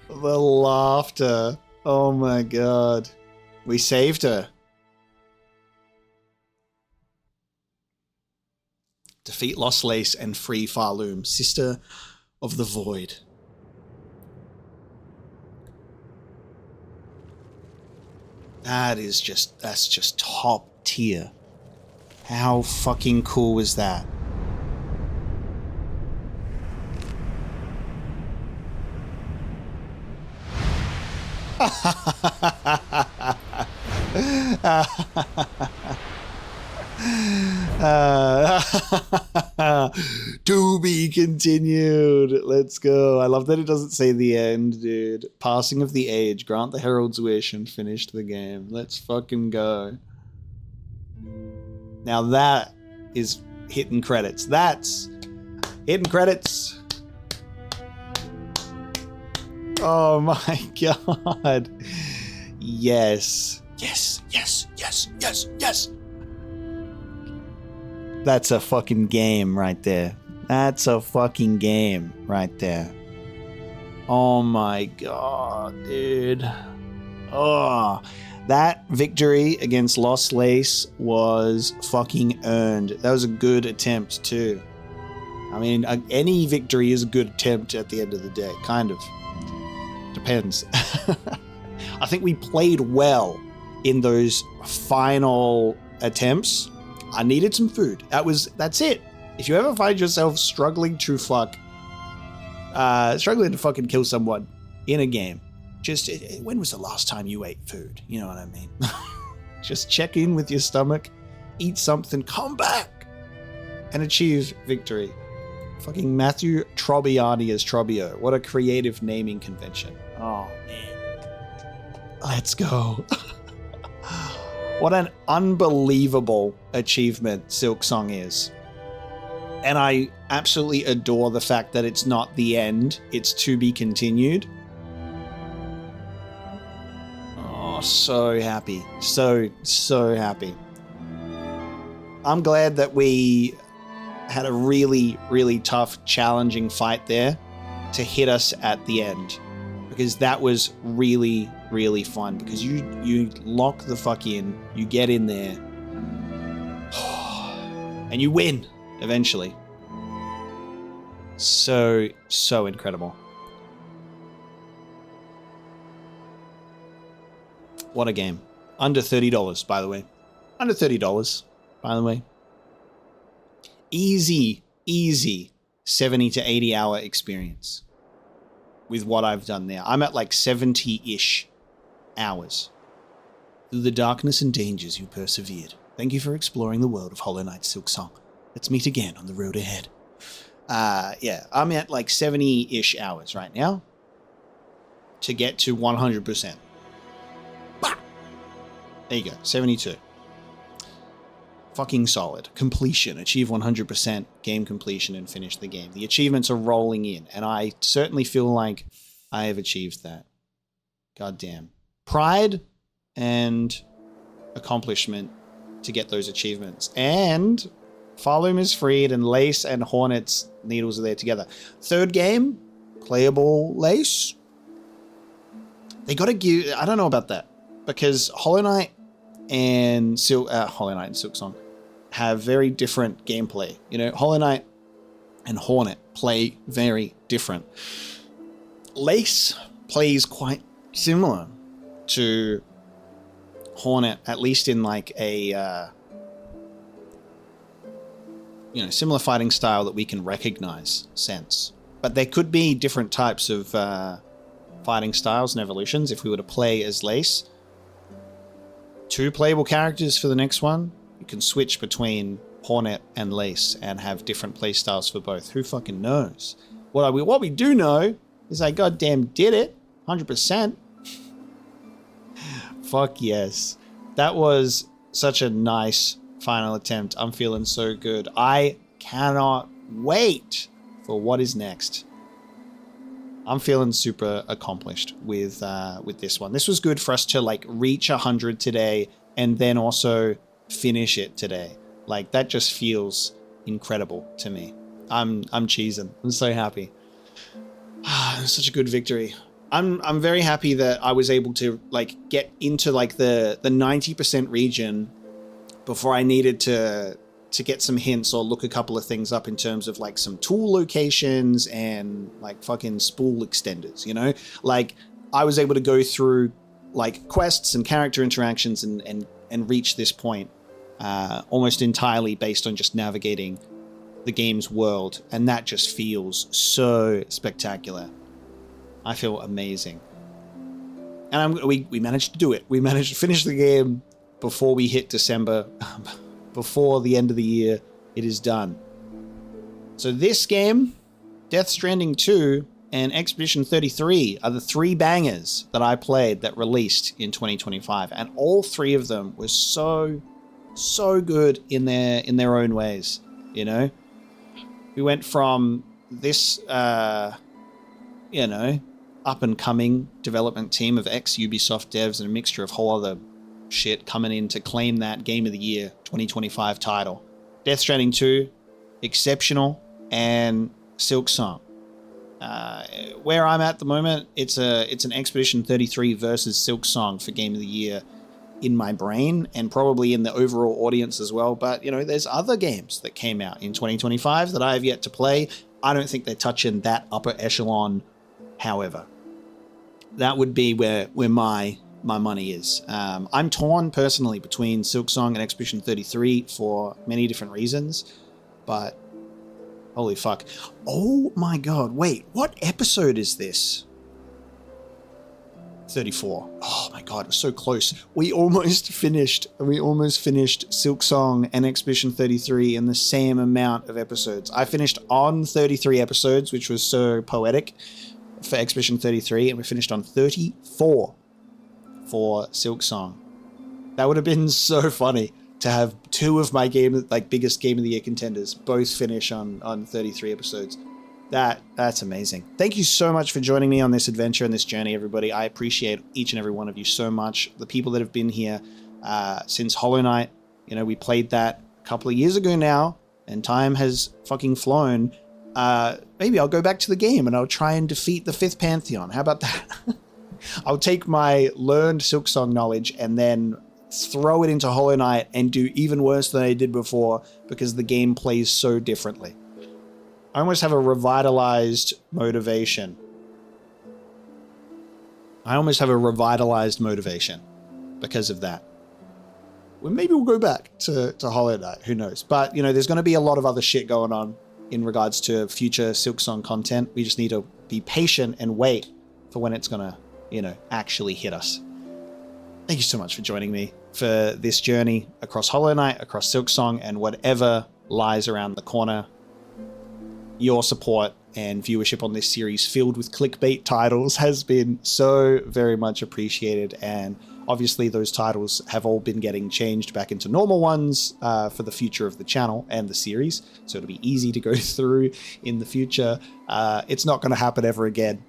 The laughter. Oh my god. We saved her. Defeat Lost Lace and free Farloom, sister of the Void. That's just top tier. How fucking cool was that? To be continued. Let's go. I love that it doesn't say the end, dude. Passing of the age. Grant the Herald's wish and finish the game. Let's fucking go. Now that is hidden credits. That's hidden credits. Oh my god. Yes. Yes, yes, yes, yes, yes. That's a fucking game right there. That's a fucking game right there. Oh my god, dude. Oh, that victory against Lost Lace was fucking earned. That was a good attempt too. I mean, any victory is a good attempt at the end of the day, kind of. Depends. I think we played well in those final attempts. I needed some food. That's it. If you ever find yourself struggling to fucking kill someone in a game, just, when was the last time you ate food? You know what I mean? Just check in with your stomach, eat something, come back, and achieve victory. Fucking Matthew Trobbiani as Trobbio. What a creative naming convention. Oh, man. Let's go. What an unbelievable achievement Silksong is. And I absolutely adore the fact that it's not the end, it's to be continued. Oh, so happy. So happy. I'm glad that we had a really, really tough, challenging fight there to hit us at the end. Because that was really, really fun. Because you lock the fuck in, you get in there, and you win eventually. So incredible. What a game. Under $30, by the way. Under $30, by the way. Easy 70 to 80 hour experience with what I've done there. I'm at like 70-ish hours. Through the darkness and dangers you persevered. Thank you for exploring the world of Hollow Knight Silksong. Let's meet again on the road ahead. Yeah, I'm at like 70-ish hours right now to get to 100%. Bah! There you go, 72. Fucking solid. Completion. Achieve 100% game completion and finish the game. The achievements are rolling in, and I certainly feel like I have achieved that. God damn. Pride and accomplishment to get those achievements. And Farloom is freed, and Lace and Hornet's needles are there together. Third game, playable Lace. They gotta give... I don't know about that. Because Hollow Knight and Silksong have very different gameplay. You know, Hollow Knight and Hornet play very different. Lace plays quite similar to Hornet, at least in like a similar fighting style that we can recognize sense. But there could be different types of fighting styles and evolutions if we were to play as Lace. 2 playable characters for the next one. You can switch between Hornet and Lace and have different play styles for both. Who fucking knows? What we do know is I goddamn did it. 100%. Fuck yes. That was such a nice final attempt. I'm feeling so good. I cannot wait for what is next. I'm feeling super accomplished with this one. This was good for us to like reach 100 today and then also finish it today. Like that just feels incredible to me. I'm cheesing. I'm so happy. Such a good victory. I'm very happy that I was able to like get into like the 90% region before I needed to get some hints or look a couple of things up in terms of like some tool locations and like fucking spool extenders, you know? Like I was able to go through like quests and character interactions and reach this point almost entirely based on just navigating the game's world, and that just feels so spectacular. I feel amazing. And we managed to do it. We managed to finish the game before we hit December. Before the end of the year, it is done. So this game, Death Stranding 2, and Expedition 33 are the three bangers that I played that released in 2025. And all three of them were so good in their own ways, you know? We went from this, you know, up-and-coming development team of ex-Ubisoft devs and a mixture of whole other shit coming in to claim that Game of the Year 2025 title. Death Stranding 2, exceptional, and Silksong. Where I'm at the moment, it's an Expedition 33 versus Silksong for Game of the Year in my brain and probably in the overall audience as well. But, you know, there's other games that came out in 2025 that I have yet to play. I don't think they're touching that upper echelon, however. That would be where my money is. I'm torn personally between Silksong and Expedition 33 for many different reasons, but holy fuck. Oh my god, wait, what episode is this? 34. Oh my god, it was so close. We almost finished Silksong and Expedition 33 in the same amount of episodes. I finished on 33 episodes, which was so poetic for Expedition 33, and we finished on 34 for Silksong. That would have been so funny to have two of my biggest Game of the Year contenders both finish on 33 episodes. That's amazing. Thank you so much for joining me on this adventure and this journey, everybody. I appreciate each and every one of you so much. The people that have been here since Hollow Knight, you know, we played that a couple of years ago now, and time has fucking flown. Maybe I'll go back to the game and I'll try and defeat the 5th Pantheon. How about that? I'll take my learned Silksong knowledge and then throw it into Hollow Knight and do even worse than I did before because the game plays so differently. I almost have a revitalized motivation. because of that. Well, maybe we'll go back to Hollow Knight. Who knows? But, you know, there's going to be a lot of other shit going on in regards to future Silksong content. We just need to be patient and wait for when it's going to, you know, actually hit us. Thank you so much for joining me for this journey across Hollow Knight, across Silksong, and whatever lies around the corner. Your support and viewership on this series filled with clickbait titles has been so very much appreciated, and obviously those titles have all been getting changed back into normal ones for the future of the channel and the series, so it'll be easy to go through in the future. It's not going to happen ever again.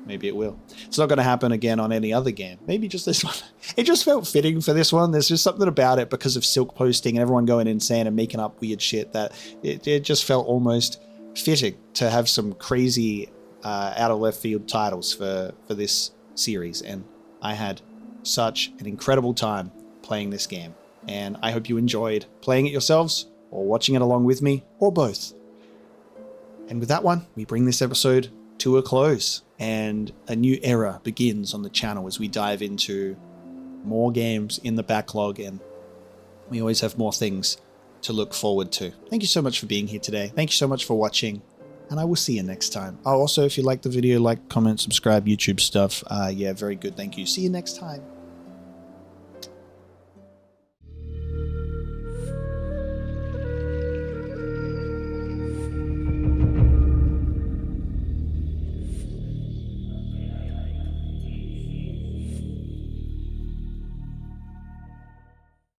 Maybe it will. It's not going to happen again on any other game. Maybe just this one. It just felt fitting for this one. There's just something about it because of Silk posting and everyone going insane and making up weird shit that it just felt almost fitting to have some crazy out of left field titles for this series. And I had such an incredible time playing this game. And I hope you enjoyed playing it yourselves or watching it along with me or both. And with that one, we bring this episode to a close, and a new era begins on the channel as we dive into more games in the backlog, and we always have more things to look forward to. Thank you so much for being here today. Thank you so much for watching, and I will see you next time. Oh, also, if you like the video, like, comment, subscribe, YouTube stuff. Yeah, very good. Thank you. See you next time.